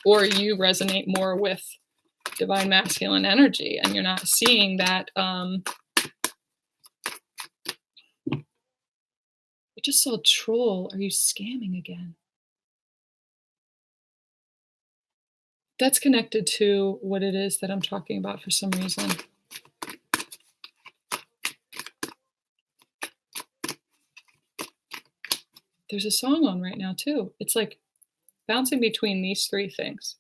or you resonate more with divine masculine energy and you're not seeing that. I just saw troll. Are you scamming again? That's connected to what it is that I'm talking about for some reason. There's a song on right now too. It's like bouncing between these three things.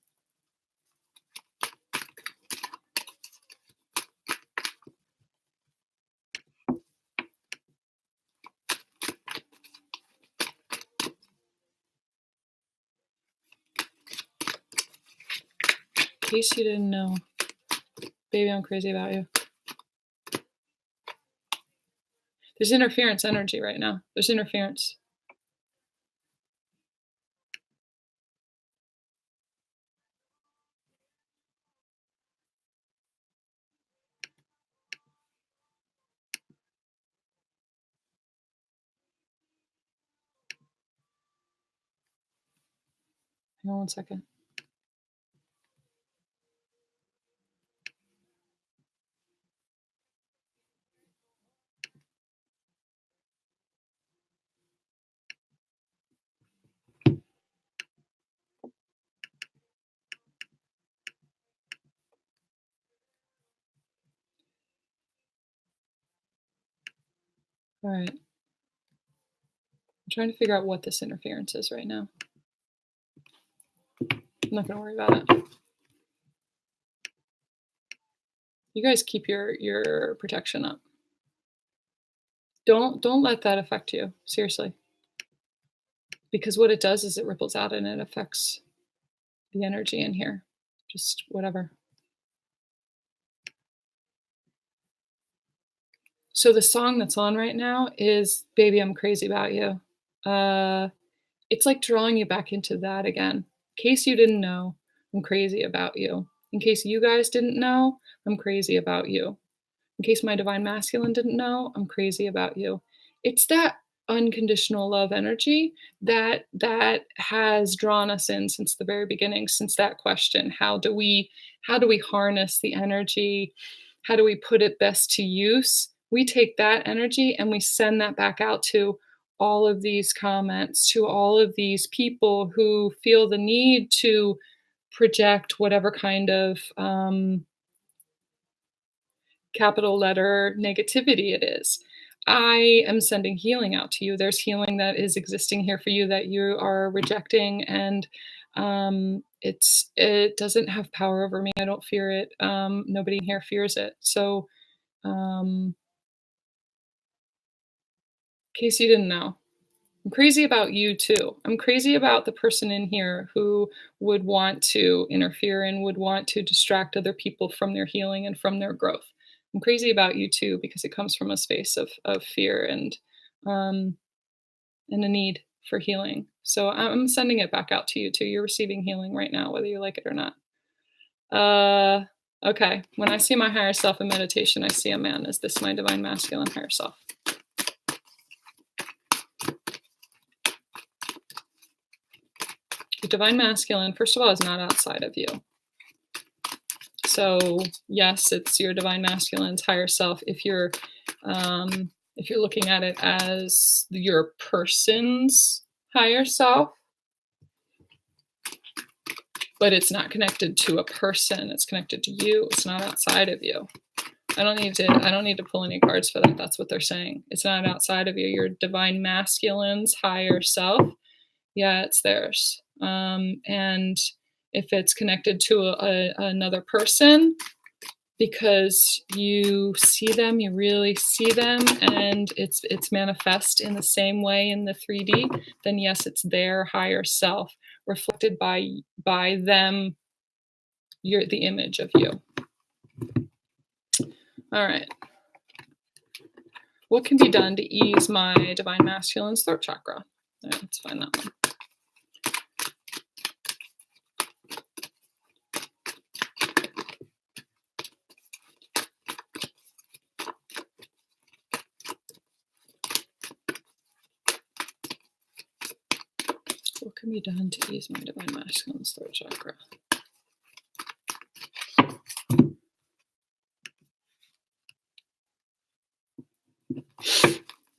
In case you didn't know, baby, I'm crazy about you. There's interference energy right now. There's interference. Hang on one second. All right. I'm trying to figure out what this interference is right now. I'm not going to worry about it. You guys keep your protection up. Don't let that affect you, seriously. Because what it does is it ripples out and it affects the energy in here. Just whatever. So the song that's on right now is Baby, I'm Crazy About You. It's like drawing you back into that again. In case you didn't know, I'm crazy about you. In case you guys didn't know, I'm crazy about you. In case my divine masculine didn't know, I'm crazy about you. It's that unconditional love energy that has drawn us in since the very beginning, since that question, how do we harness the energy? How do we put it best to use? We take that energy and we send that back out to all of these comments, to all of these people who feel the need to project whatever kind of capital letter negativity it is. I am sending healing out to you. There's healing that is existing here for you that you are rejecting, and it doesn't have power over me. I don't fear it. Nobody in here fears it. So, in case you didn't know, I'm crazy about you too. I'm crazy about the person in here who would want to interfere and would want to distract other people from their healing and from their growth. I'm crazy about you too because it comes from a space of fear and a need for healing. So I'm sending it back out to you too. You're receiving healing right now, whether you like it or not. Okay. When I see my higher self in meditation, I see a man. Is this my divine masculine higher self? The divine masculine, first of all, is not outside of you. So yes, it's your divine masculine's higher self. If you're looking at it as your person's higher self, but it's not connected to a person. It's connected to you. It's not outside of you. I don't need to pull any cards for that. That's what they're saying. It's not outside of you. Your divine masculine's higher self. Yeah, it's theirs. And if it's connected to another person, because you see them, you really see them, and it's manifest in the same way in the 3D, then yes, it's their higher self reflected by them. You're the image of you. All right. What can be done to ease my divine masculine's throat chakra? All right, let's find that one. What can be done to ease my divine masculine's throat chakra?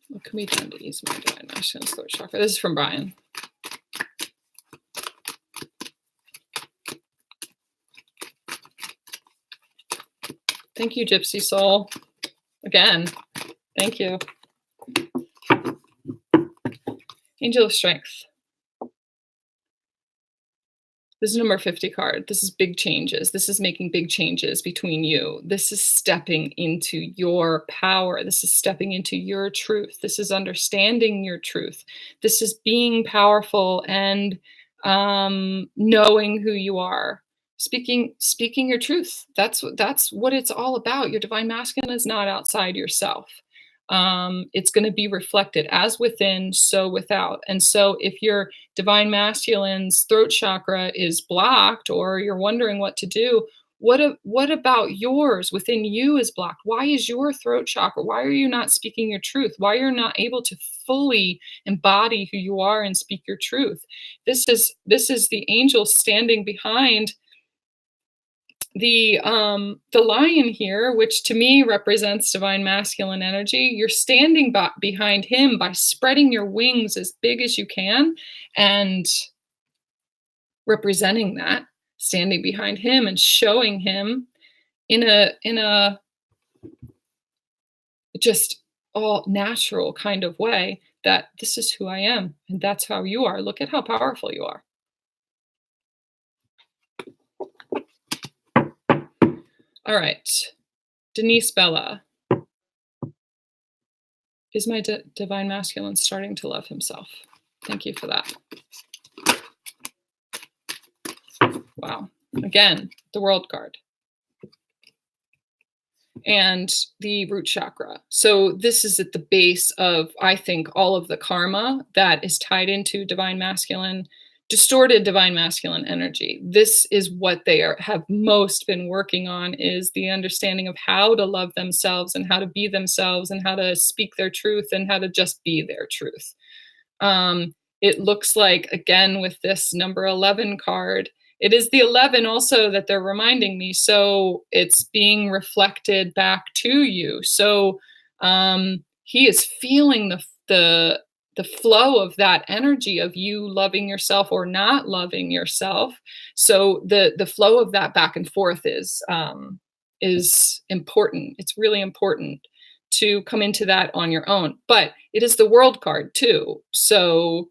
What can be done to ease my divine masculine's throat chakra? This is from Brian. Thank you, Gypsy Soul. Again, thank you. Angel of Strength. This is number 50 card. This is big changes. This is making big changes between you. This is stepping into your power. This is stepping into your truth. This is understanding your truth. This is being powerful and knowing who you are. Speaking your truth. That's what it's all about. Your divine masculine is not outside yourself. It's going to be reflected as within, so without. And so if your divine masculine's throat chakra is blocked, or you're wondering what to do, what about yours within you is blocked? Why is your throat chakra? Why are you not speaking your truth? Why you're not able to fully embody who you are and speak your truth? This is the angel standing behind the lion here, which to me represents divine masculine energy. You're standing behind him by spreading your wings as big as you can and representing that, standing behind him and showing him in a just all natural kind of way that this is who I am and that's how you are. Look at how powerful you are. All right, Denise Bella. Is my divine masculine starting to love himself? Thank you for that. Wow. Again, the World card. And the root chakra. So this is at the base of, I think, all of the karma that is tied into divine masculine, distorted divine masculine energy. This is what they have most been working on, is the understanding of how to love themselves and how to be themselves and how to speak their truth and how to just be their truth. It looks like, again, with this number 11 card, it is the 11 also that they're reminding me. So it's being reflected back to you. So he is feeling the flow of that energy of you loving yourself or not loving yourself. So the flow of that back and forth is important. It's really important to come into that on your own. But it is the World card too. So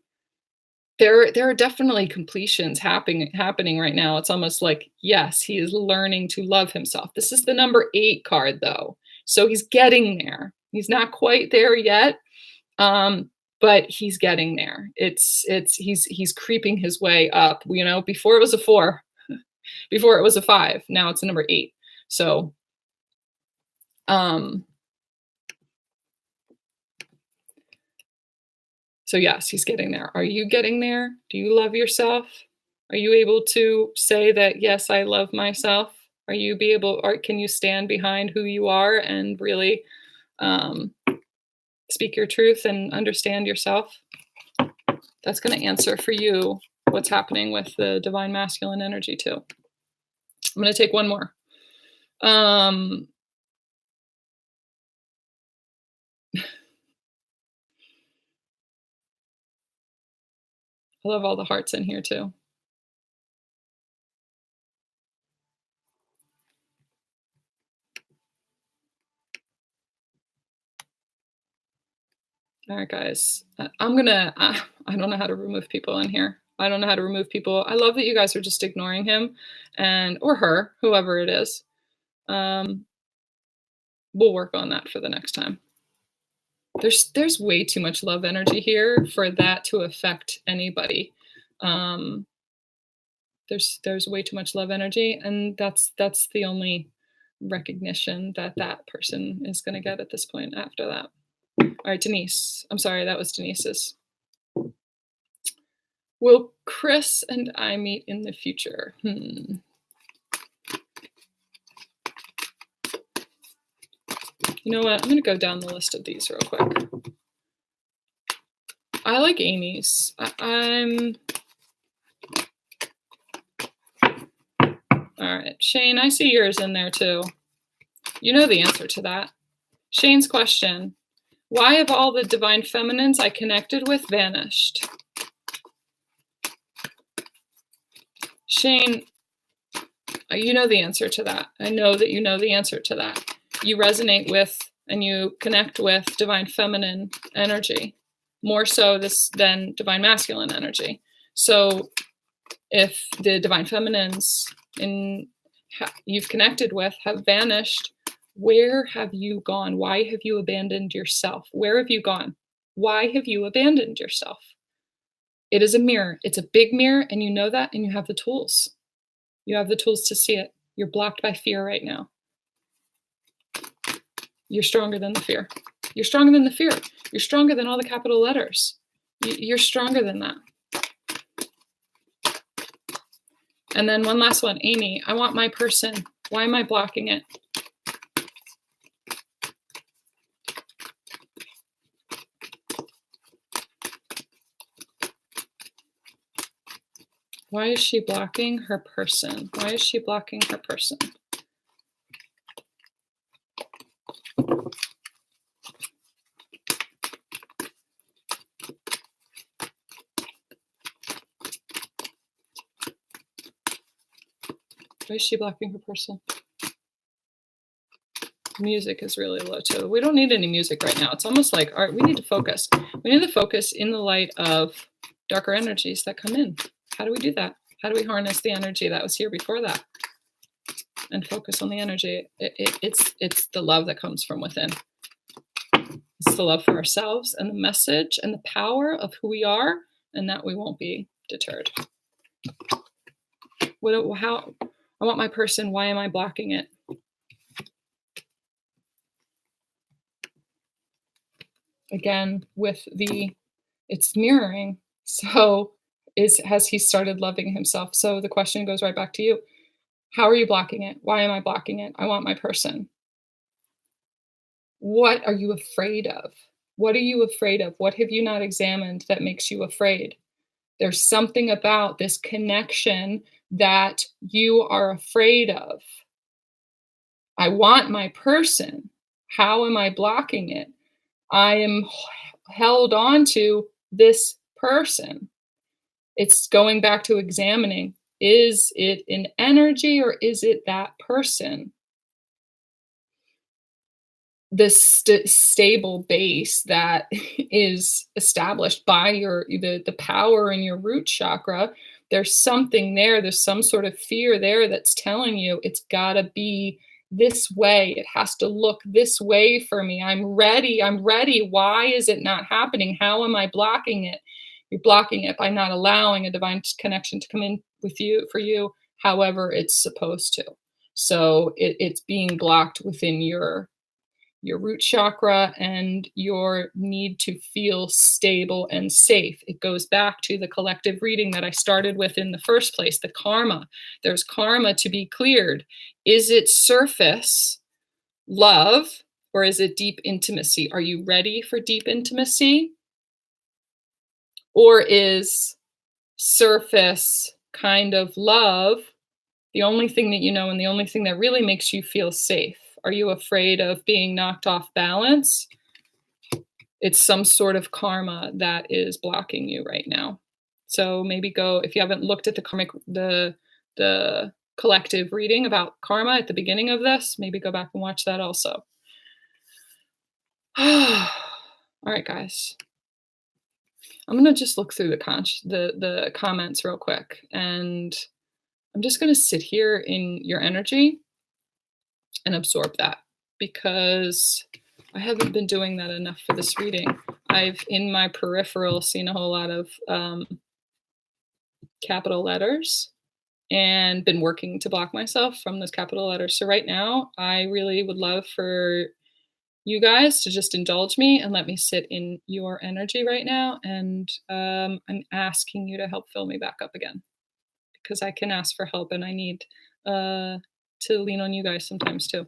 there are definitely completions happening right now. It's almost like, yes, he is learning to love himself. This is the number 8 card though. So he's getting there. He's not quite there yet. But he's getting there. He's creeping his way up. You know, before it was a 4, before it was a 5. Now it's a number 8. So, so yes, he's getting there. Are you getting there? Do you love yourself? Are you able to say that, yes, I love myself? Can you stand behind who you are and really, speak your truth and understand yourself? That's going to answer for you what's happening with the divine masculine energy too. I'm going to take one more. I love all the hearts in here too. All right, guys, I don't know how to remove people in here. I don't know how to remove people. I love that you guys are just ignoring him or her, whoever it is. We'll work on that for the next time. There's way too much love energy here for that to affect anybody. There's way too much love energy, and that's the only recognition that person is going to get at this point after that. All right, Denise. I'm sorry, that was Denise's. Will Chris and I meet in the future? You know what? I'm going to go down the list of these real quick. I like Amy's. All right, Shane, I see yours in there too. You know the answer to that. Shane's question, why have all the divine feminines I connected with vanished? Shane, you know the answer to that. I know that you know the answer to that. You resonate with and you connect with divine feminine energy, more so than divine masculine energy. So if the divine feminines you've connected with have vanished, where have you gone? Why have you abandoned yourself? Where have you gone? Why have you abandoned yourself? It is a mirror. It's a big mirror, and you know that, and you have the tools. You have the tools to see it. You're blocked by fear right now. You're stronger than the fear. You're stronger than the fear. You're stronger than all the capital letters. You're stronger than that. And then one last one, Amy, I want my person. Why am I blocking it? Why is she blocking her person? Why is she blocking her person? Why is she blocking her person? Music is really low too. We don't need any music right now. It's almost like, all right, we need to focus. We need to focus in the light of darker energies that come in. How do we do that? How do we harness the energy that was here before that? And focus on the energy. It's the love that comes from within. It's the love for ourselves and the message and the power of who we are, and that we won't be deterred. I want my person. Why am I blocking it? Again, it's mirroring. So has he started loving himself? So the question goes right back to you. How are you blocking it? Why am I blocking it? I want my person. What are you afraid of? What are you afraid of? What have you not examined that makes you afraid? There's something about this connection that you are afraid of. I want my person. How am I blocking it? I am held on to this person. It's going back to examining, is it an energy or is it that person? This stable base that is established by the power in your root chakra, there's something there. There's some sort of fear there that's telling you it's got to be this way. It has to look this way for me. I'm ready. Why is it not happening? How am I blocking it? You're blocking it by not allowing a divine connection to come in with you for you, however it's supposed to. So it's being blocked within your root chakra and your need to feel stable and safe. It goes back to the collective reading that I started with in the first place, the karma. There's karma to be cleared. Is it surface love or is it deep intimacy? Are you ready for deep intimacy? Or is surface kind of love the only thing that you know and the only thing that really makes you feel safe? Are you afraid of being knocked off balance? It's some sort of karma that is blocking you right now. So maybe go, if you haven't looked at the karmic, the collective reading about karma at the beginning of this, maybe go back and watch that also. All right, guys. I'm going to just look through the comments real quick, and I'm just going to sit here in your energy and absorb that, because I haven't been doing that enough for this reading. I've, in my peripheral, seen a whole lot of capital letters and been working to block myself from those capital letters. So right now, I really would love for you guys to just indulge me and let me sit in your energy right now. And I'm asking you to help fill me back up again, because I can ask for help and I need to lean on you guys sometimes too.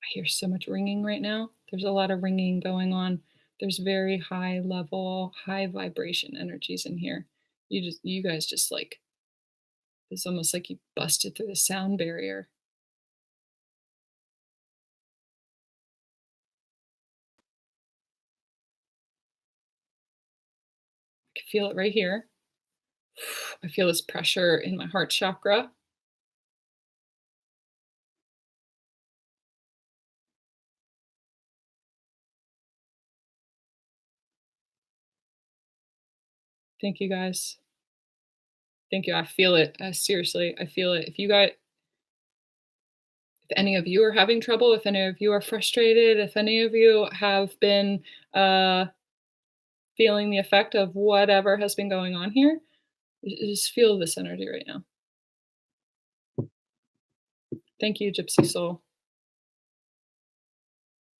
I hear so much ringing right now. There's a lot of ringing going on. There's very high level, high vibration energies in here. You guys just like, it's almost like you busted through the sound barrier. I can feel it right here. I feel this pressure in my heart chakra. Thank you guys. Thank you. I feel it. Seriously, I feel it. If any of you are having trouble, if any of you are frustrated, if any of you have been feeling the effect of whatever has been going on here, just feel this energy right now. Thank you, Gypsy Soul.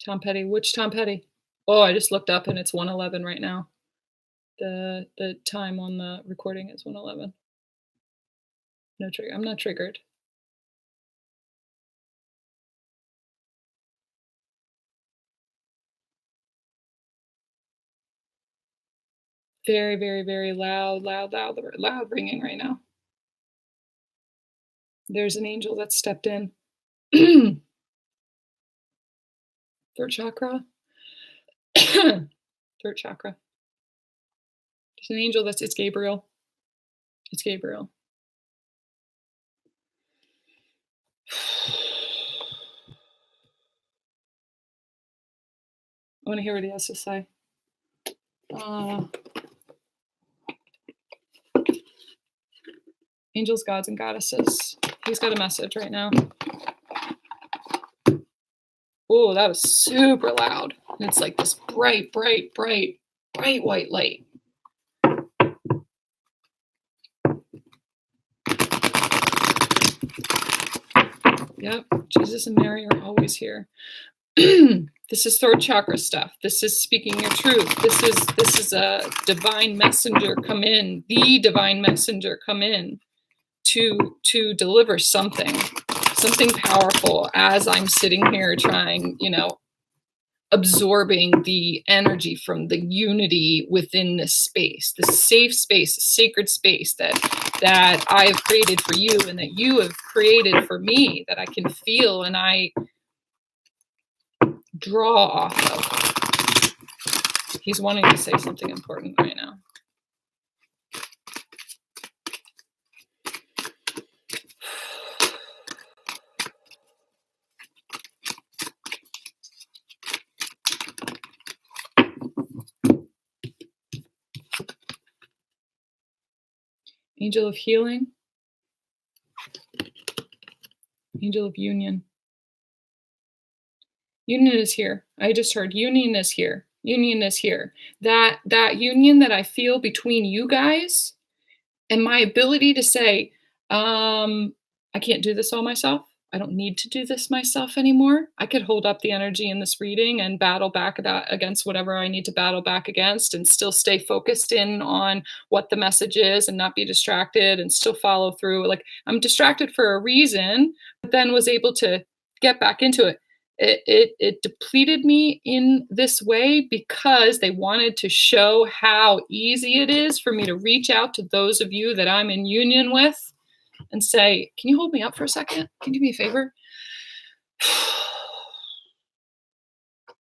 Tom Petty. Which Tom Petty? Oh, I just looked up and it's 1:11 right now. The time on the recording is 1:11. No trigger. I'm not triggered. Very, very, very loud ringing right now. There's an angel that stepped in. Third chakra. Third chakra. There's an angel it's Gabriel. It's Gabriel. I want to hear what he has to say. Angels, gods, and goddesses. He's got a message right now. Oh, that was super loud. And it's like this bright, bright, bright, bright white light. Yep, Jesus and Mary are always here. This is third chakra stuff. This is speaking your truth. This is a divine messenger come in. The divine messenger come in to deliver something powerful as I'm sitting here trying, absorbing the energy from the unity within this space, this safe space, this sacred space that I have created for you and that you have created for me, that I can feel and I draw off of. He's wanting to say something important right now. Angel of healing. Angel of union. Union is here. I just heard union is here. Union is here. That union that I feel between you guys and my ability to say, I can't do this all myself. I don't need to do this myself anymore. I could hold up the energy in this reading and battle back against whatever I need to battle back against and still stay focused in on what the message is and not be distracted and still follow through. Like, I'm distracted for a reason, but then was able to get back into it. It depleted me in this way because they wanted to show how easy it is for me to reach out to those of you that I'm in union with and say, can you hold me up for a second? Can you do me a favor?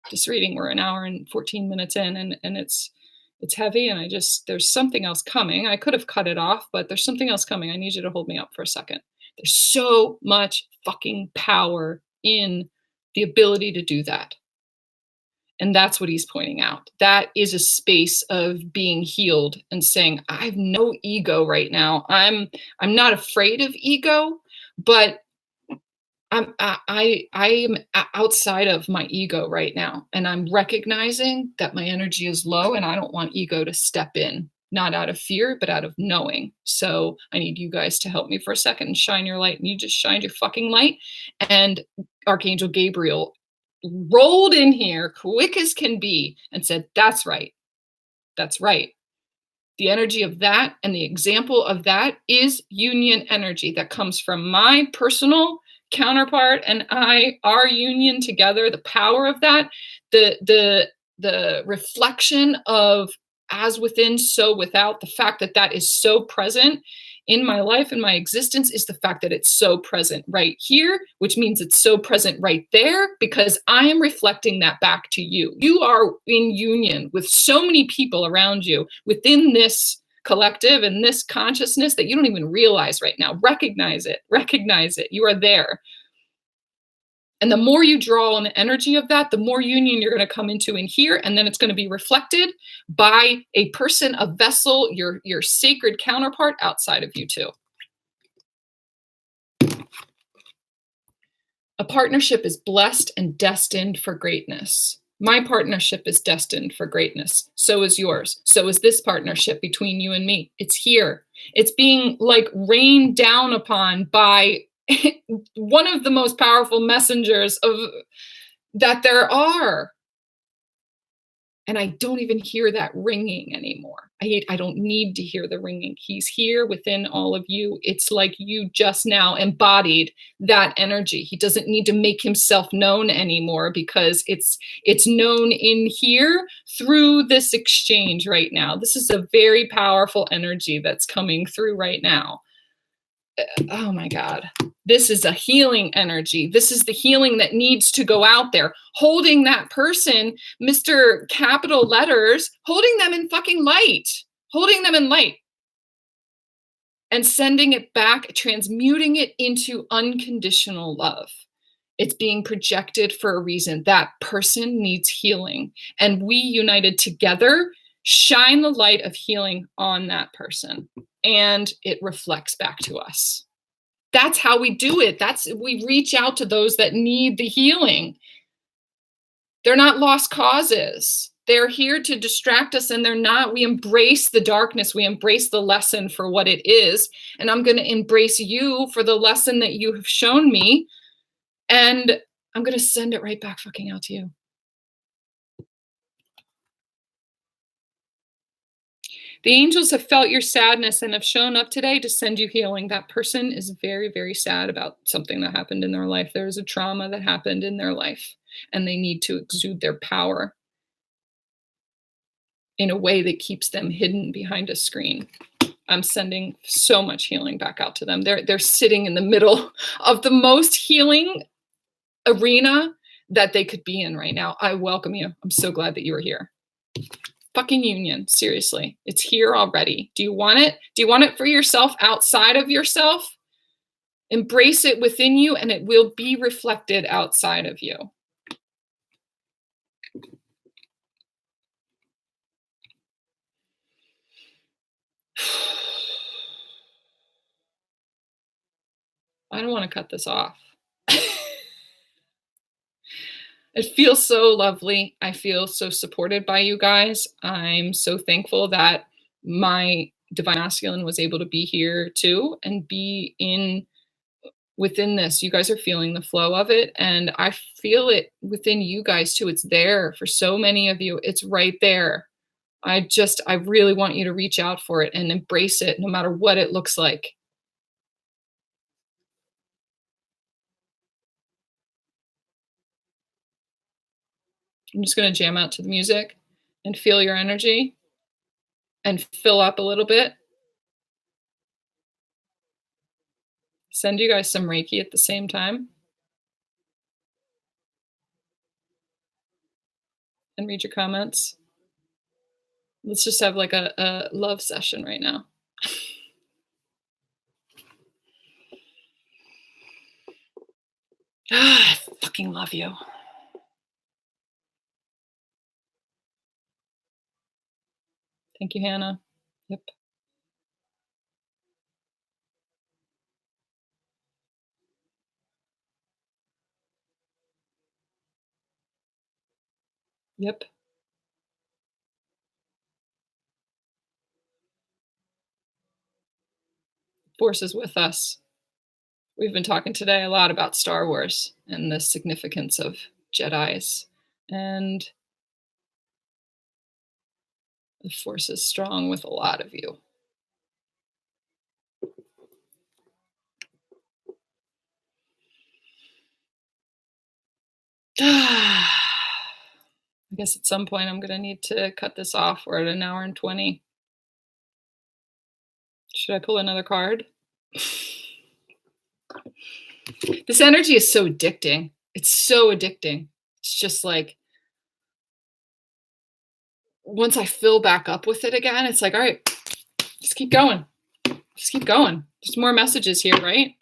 This reading, we're an hour and 14 minutes in and it's heavy and there's something else coming. I could have cut it off, but there's something else coming. I need you to hold me up for a second. There's so much fucking power in the ability to do that. And that's what he's pointing out. That is a space of being healed and saying, I have no ego right now. I'm not afraid of ego, but I am outside of my ego right now. And I'm recognizing that my energy is low and I don't want ego to step in, not out of fear, but out of knowing. So I need you guys to help me for a second and shine your light. And you just shined your fucking light. And Archangel Gabriel rolled in here quick as can be and said, that's right. That's right. The energy of that and the example of that is union energy that comes from my personal counterpart and I, our union together, the power of that, the reflection of as within, so without, the fact that that is so present in my life and my existence is the fact that it's so present right here, which means it's so present right there because I am reflecting that back to you. You are in union with so many people around you within this collective and this consciousness that you don't even realize right now. Recognize it. Recognize it. You are there. And the more you draw on the energy of that, the more union you're going to come into in here. And then it's going to be reflected by a person, a vessel, your sacred counterpart outside of you too. A partnership is blessed and destined for greatness. My partnership is destined for greatness. So is yours. So is this partnership between you and me. It's here. It's being like rained down upon by one of the most powerful messengers of that there are. And I don't even hear that ringing anymore. I don't need to hear the ringing. He's here within all of you. It's like you just now embodied that energy. He doesn't need to make himself known anymore because it's known in here through this exchange right now. This is a very powerful energy that's coming through right now. Oh my God. This is a healing energy. This is the healing that needs to go out there. Holding that person, Mr. Capital Letters, holding them in fucking light. Holding them in light. And sending it back, transmuting it into unconditional love. It's being projected for a reason. That person needs healing. And we united together shine the light of healing on that person. And it reflects back to us. That's how we do it. We reach out to those that need the healing. They're not lost causes. They're here to distract us and they're not. We embrace the darkness. We embrace the lesson for what it is. And I'm going to embrace you for the lesson that you have shown me. And I'm going to send it right back fucking out to you. The angels have felt your sadness and have shown up today to send you healing. That person is very, very sad about something that happened in their life. There is a trauma that happened in their life, and they need to exude their power in a way that keeps them hidden behind a screen. I'm sending so much healing back out to them. They're sitting in the middle of the most healing arena that they could be in right now. I welcome you. I'm so glad that you are here. Fucking union, seriously. It's here already. Do you want it? Do you want it for yourself outside of yourself? Embrace it within you and it will be reflected outside of you. I don't want to cut this off. It feels so lovely. I feel so supported by you guys. I'm so thankful that my divine masculine was able to be here too and be within this. You guys are feeling the flow of it. And I feel it within you guys too. It's there for so many of you. It's right there. I really want you to reach out for it and embrace it no matter what it looks like. I'm just going to jam out to the music and feel your energy and fill up a little bit. Send you guys some Reiki at the same time. And read your comments. Let's just have like a love session right now. I fucking love you. Thank you, Hannah. Yep. Yep. Force is with us. We've been talking today a lot about Star Wars and the significance of Jedis. And the Force is strong with a lot of you. guess at some point I'm going to need to cut this off. We're at 1:20. Should I pull another card? This energy is so addicting. It's so addicting. It's just like, once I fill back up with it again, it's like, all right, just keep going. Just keep going. There's more messages here, right?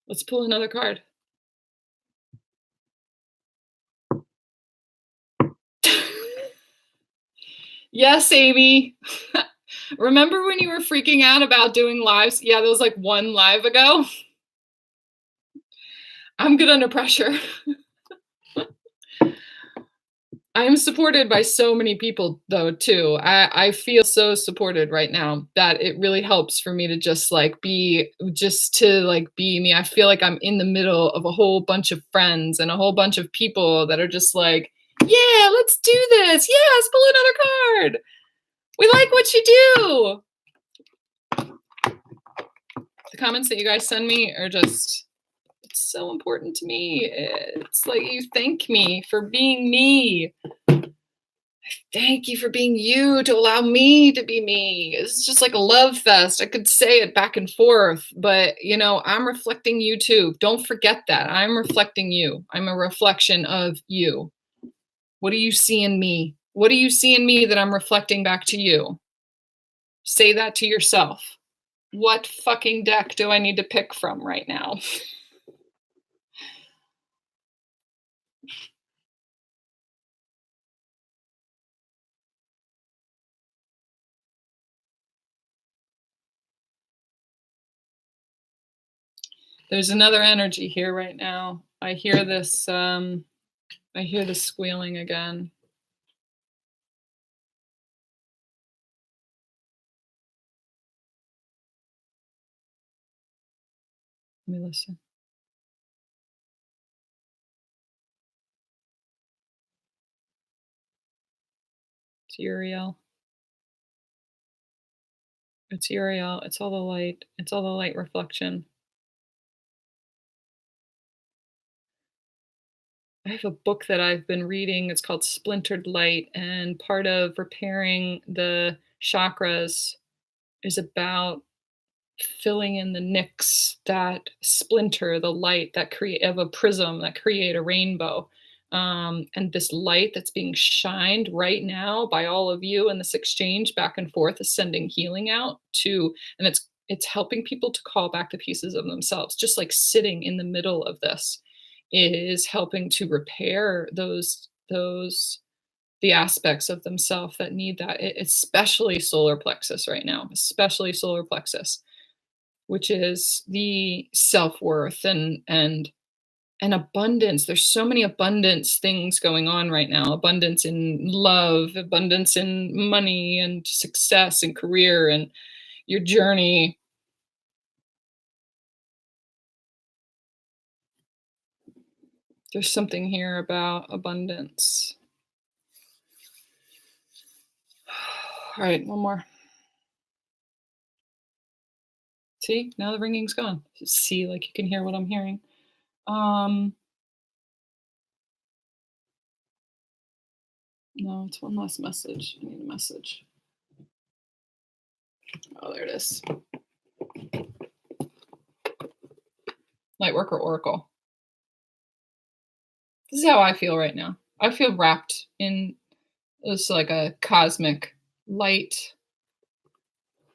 Let's pull another card. Yes, Amy. Remember when you were freaking out about doing lives? Yeah, that was like one live ago. I'm good under pressure. I am supported by so many people though too. I feel so supported right now that it really helps for me to just like be me. I feel like I'm in the middle of a whole bunch of friends and a whole bunch of people that are just like, yeah, let's do this. Yes, pull another card. We like what you do. The comments that you guys send me are just, it's so important to me. It's like you thank me for being me. Thank you for being you to allow me to be me. It's just like a love fest. I could say it back and forth, but you know, I'm reflecting you too. Don't forget that. I'm reflecting you. I'm a reflection of you. What do you see in me? What do you see in me that I'm reflecting back to you? Say that to yourself. What fucking deck do I need to pick from right now? There's another energy here right now. I hear this squealing again. Let me listen. It's Uriel. It's Uriel. It's all the light. It's all the light reflection. I have a book that I've been reading. It's called Splintered Light, and part of repairing the chakras is about filling in the nicks that splinter the light that create of a prism that create a rainbow. And this light that's being shined right now by all of you in this exchange back and forth is sending healing out to, and it's helping people to call back the pieces of themselves. Just like sitting in the middle of this is helping to repair the aspects of themselves that need that, especially solar plexus right now, especially solar plexus, which is the self-worth and abundance. There's so many abundance things going on right now. Abundance in love, abundance in money and success and career and your journey. There's something here about abundance. All right, one more. See, now the ringing's gone. See, like you can hear what I'm hearing. No, it's one last message. I need a message. Oh, there it is. Lightworker Oracle. This is how I feel right now. I feel wrapped in this like a cosmic light.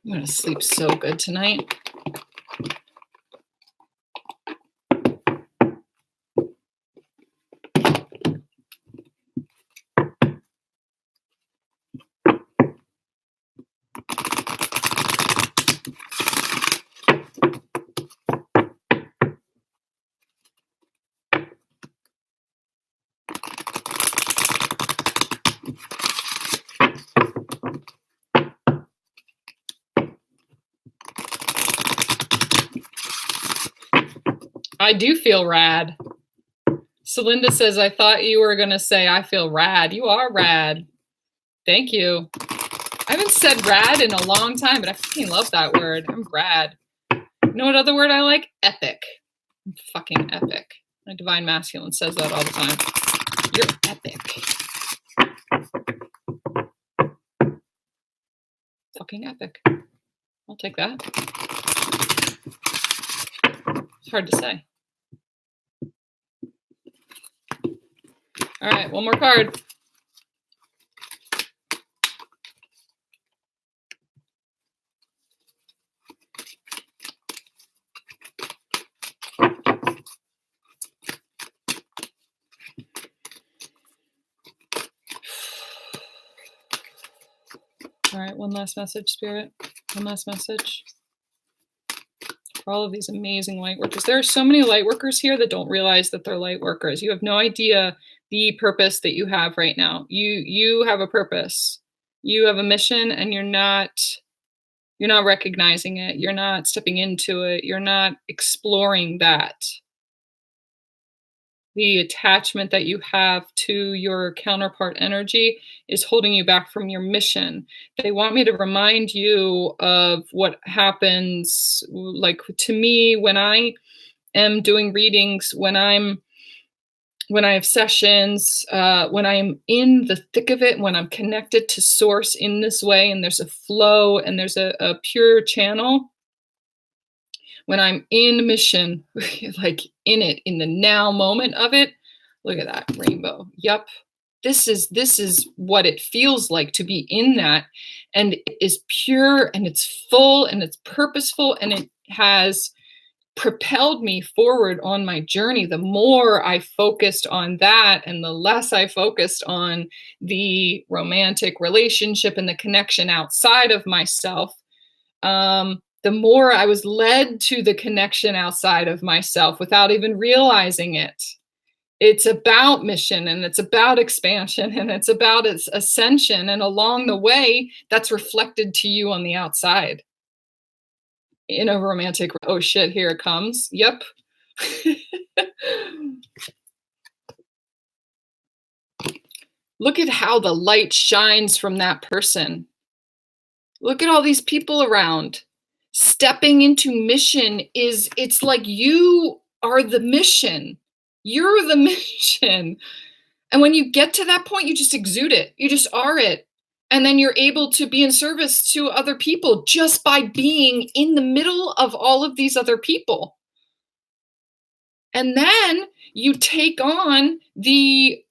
I'm gonna sleep so good tonight. I do feel rad. Celinda says, I thought you were going to say, I feel rad. You are rad. Thank you. I haven't said rad in a long time, but I fucking love that word. I'm rad. You know what other word I like? Epic. I'm fucking epic. My divine masculine says that all the time. You're epic. Fucking epic. I'll take that. It's hard to say. All right, one more card. All right, one last message, Spirit. One last message for all of these amazing light workers. There are so many light workers here that don't realize that they're light workers. You have no idea the purpose that you have right now. You have a purpose. You have a mission, and you're not recognizing it. You're not stepping into it. You're not exploring that. The attachment that you have to your counterpart energy is holding you back from your mission. They want me to remind you of what happens, like to me, when I am doing readings, when I have sessions, when I'm in the thick of it, when I'm connected to source in this way, and there's a flow and there's a pure channel. When I'm in mission, like in it, in the now moment of it, look at that rainbow. Yep. This is what it feels like to be in that. And it is pure and it's full and it's purposeful and it has propelled me forward on my journey. The more I focused on that and the less I focused on the romantic relationship and the connection outside of myself, the more I was led to the connection outside of myself without even realizing it. It's about mission and it's about expansion and it's about its ascension. And along the way, that's reflected to you on the outside. In a romantic, oh shit, here it comes. Yep. Look at how the light shines from that person. Look at all these people around. Stepping into mission it's like you are the mission. You're the mission. And when you get to that point, you just exude it. You just are it. And then you're able to be in service to other people just by being in the middle of all of these other people. And then you take on the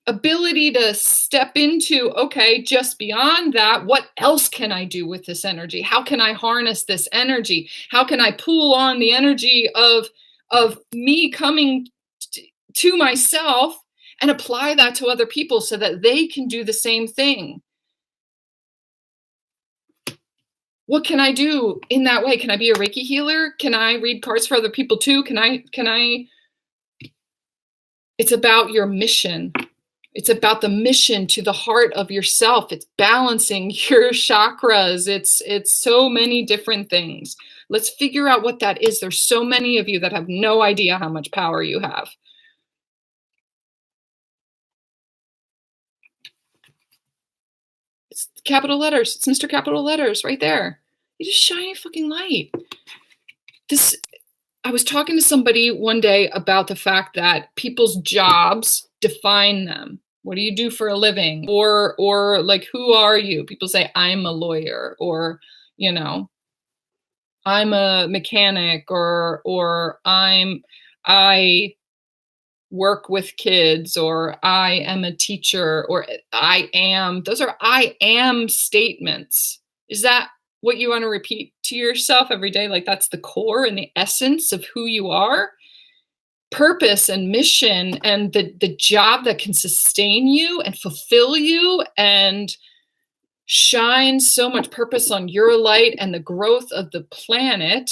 ability to step into, okay, just beyond that, what else can I do with this energy? How can I harness this energy? How can I pull on the energy of me coming to myself and apply that to other people so that they can do the same thing? What can I do in that way? Can I be a Reiki healer? Can I read cards for other people too? Can I? It's about your mission. It's about the mission to the heart of yourself. It's balancing your chakras. It's so many different things. Let's figure out what that is. There's so many of you that have no idea how much power you have. It's capital letters. It's Mr. Capital Letters right there. You just shine a fucking light. I was talking to somebody one day about the fact that people's jobs define them. What do you do for a living? Or like, who are you? People say, I'm a lawyer, or, you know, I'm a mechanic, or I work with kids, or I am a teacher, or I am. Those are I am statements. Is that what you want to repeat to yourself every day? Like that's the core and the essence of who you are? Purpose and mission and the job that can sustain you and fulfill you and shine so much purpose on your light and the growth of the planet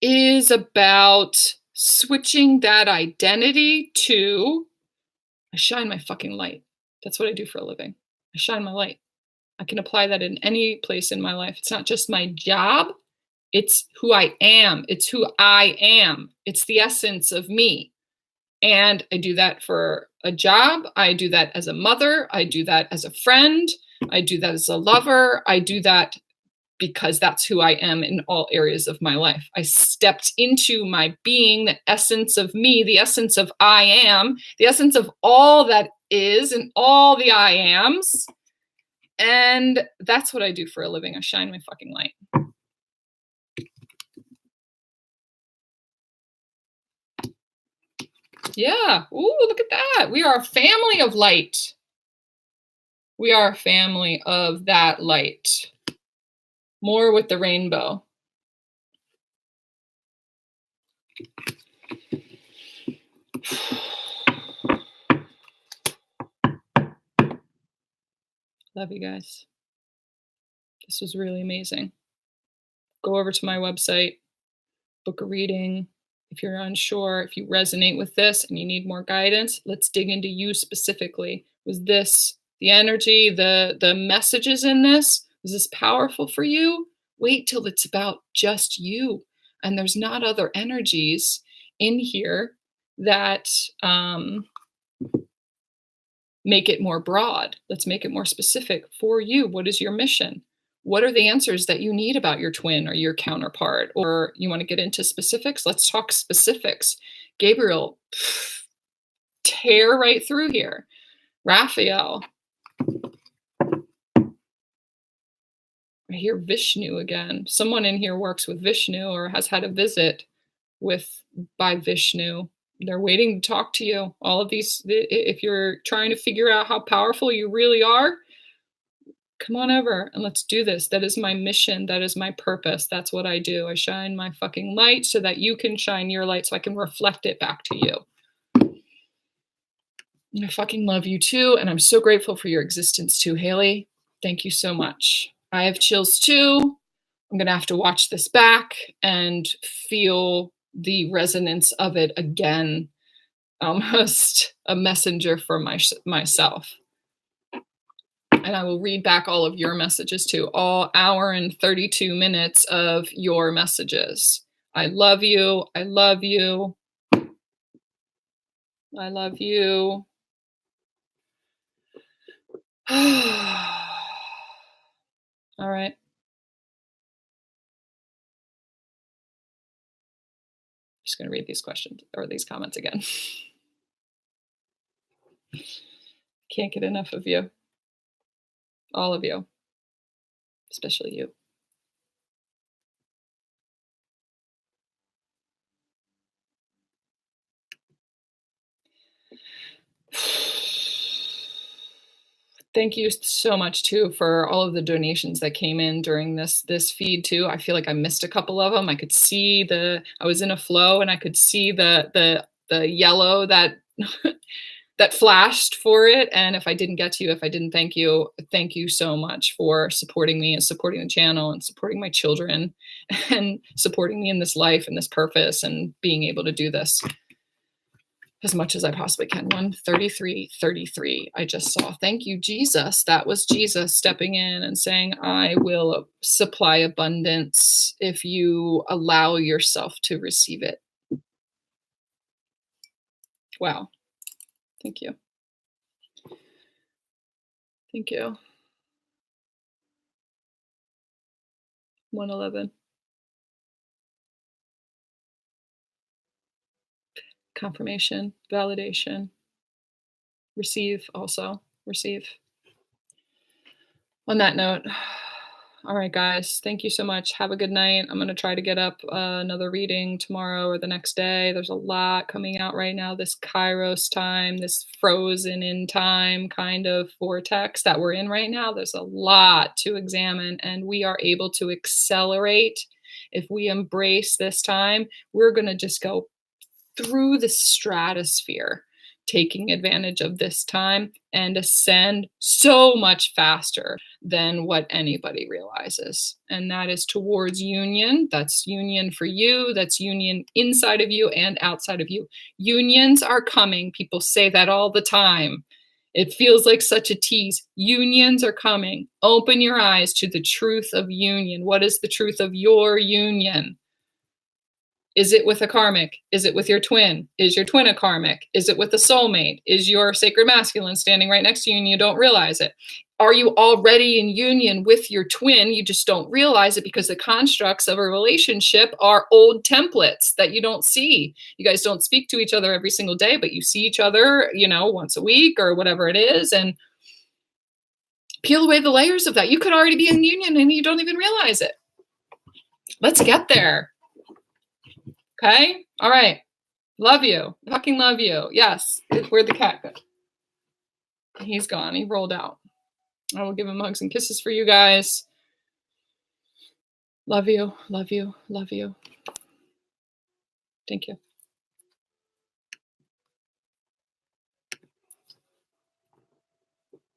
is about switching that identity to, I shine my fucking light. That's what I do for a living. I shine my light. I can apply that in any place in my life. It's not just my job. It's who I am. It's who I am. It's the essence of me. And I do that for a job. I do that as a mother. I do that as a friend. I do that as a lover. I do that because that's who I am in all areas of my life. I stepped into my being, the essence of me, the essence of I am, the essence of all that is and all the I ams. And that's what I do for a living. I shine my fucking light. Yeah. Ooh, look at that. We are a family of light. We are a family of that light. More with the rainbow. Love you guys. This was really amazing. Go over to my website, book a reading. If you're unsure, if you resonate with this and you need more guidance, let's dig into you specifically. Was this the energy, the messages in this? Was this powerful for you? Wait till it's about just you. And there's not other energies in here that make it more broad. Let's make it more specific for you. What is your mission? What are the answers that you need about your twin or your counterpart? Or you want to get into specifics? Let's talk specifics. Gabriel, tear right through here. Raphael. I hear Vishnu again. Someone in here works with Vishnu or has had a visit by Vishnu. They're waiting to talk to you. All of these, if you're trying to figure out how powerful you really are, come on over and let's do this. That is my mission. That is my purpose. That's what I do. I shine my fucking light so that you can shine your light so I can reflect it back to you. And I fucking love you too. And I'm so grateful for your existence too, Haley. Thank you so much. I have chills too. I'm going to have to watch this back and feel the resonance of it again. Almost a messenger for myself. And I will read back all of your messages too. All hour and 32 minutes of your messages. I love you. I love you. I love you. All right. Just going to read these questions or these comments again. Can't get enough of you. All of you. Especially you. Thank you so much too for all of the donations that came in during this feed too. I feel like I missed a couple of them. I could see I was in a flow and I could see the yellow that that flashed for it. And if I didn't get to you, if I didn't thank you so much for supporting me and supporting the channel and supporting my children and supporting me in this life and this purpose and being able to do this as much as I possibly can. 133.33. I just saw. Thank you, Jesus. That was Jesus stepping in and saying, I will supply abundance if you allow yourself to receive it. Wow. Thank you. Thank you. 111. Confirmation, validation, receive also, receive. On that note, all right, guys, thank you so much. Have a good night. I'm going to try to get up another reading tomorrow or the next day. There's a lot coming out right now, this Kairos time, this frozen in time kind of vortex that we're in right now. There's a lot to examine, and we are able to accelerate. If we embrace this time, we're going to just go through the stratosphere, taking advantage of this time and ascend so much faster than what anybody realizes. And that is towards union. That's union for you. That's union inside of you and outside of you. Unions are coming. People say that all the time. It feels like such a tease. Unions are coming. Open your eyes to the truth of union. What is the truth of your union? Is it with a karmic? Is it with your twin? Is your twin a karmic? Is it with a soulmate? Is your sacred masculine standing right next to you and you don't realize it? Are you already in union with your twin? You just don't realize it because the constructs of a relationship are old templates that you don't see. You guys don't speak to each other every single day, but you see each other, you know, once a week or whatever it is, and peel away the layers of that. You could already be in union and you don't even realize it. Let's get there. Okay? All right. Love you. Fucking love you. Yes. Where'd the cat go? He's gone. He rolled out. I will give him hugs and kisses for you guys. Love you. Love you. Love you. Thank you.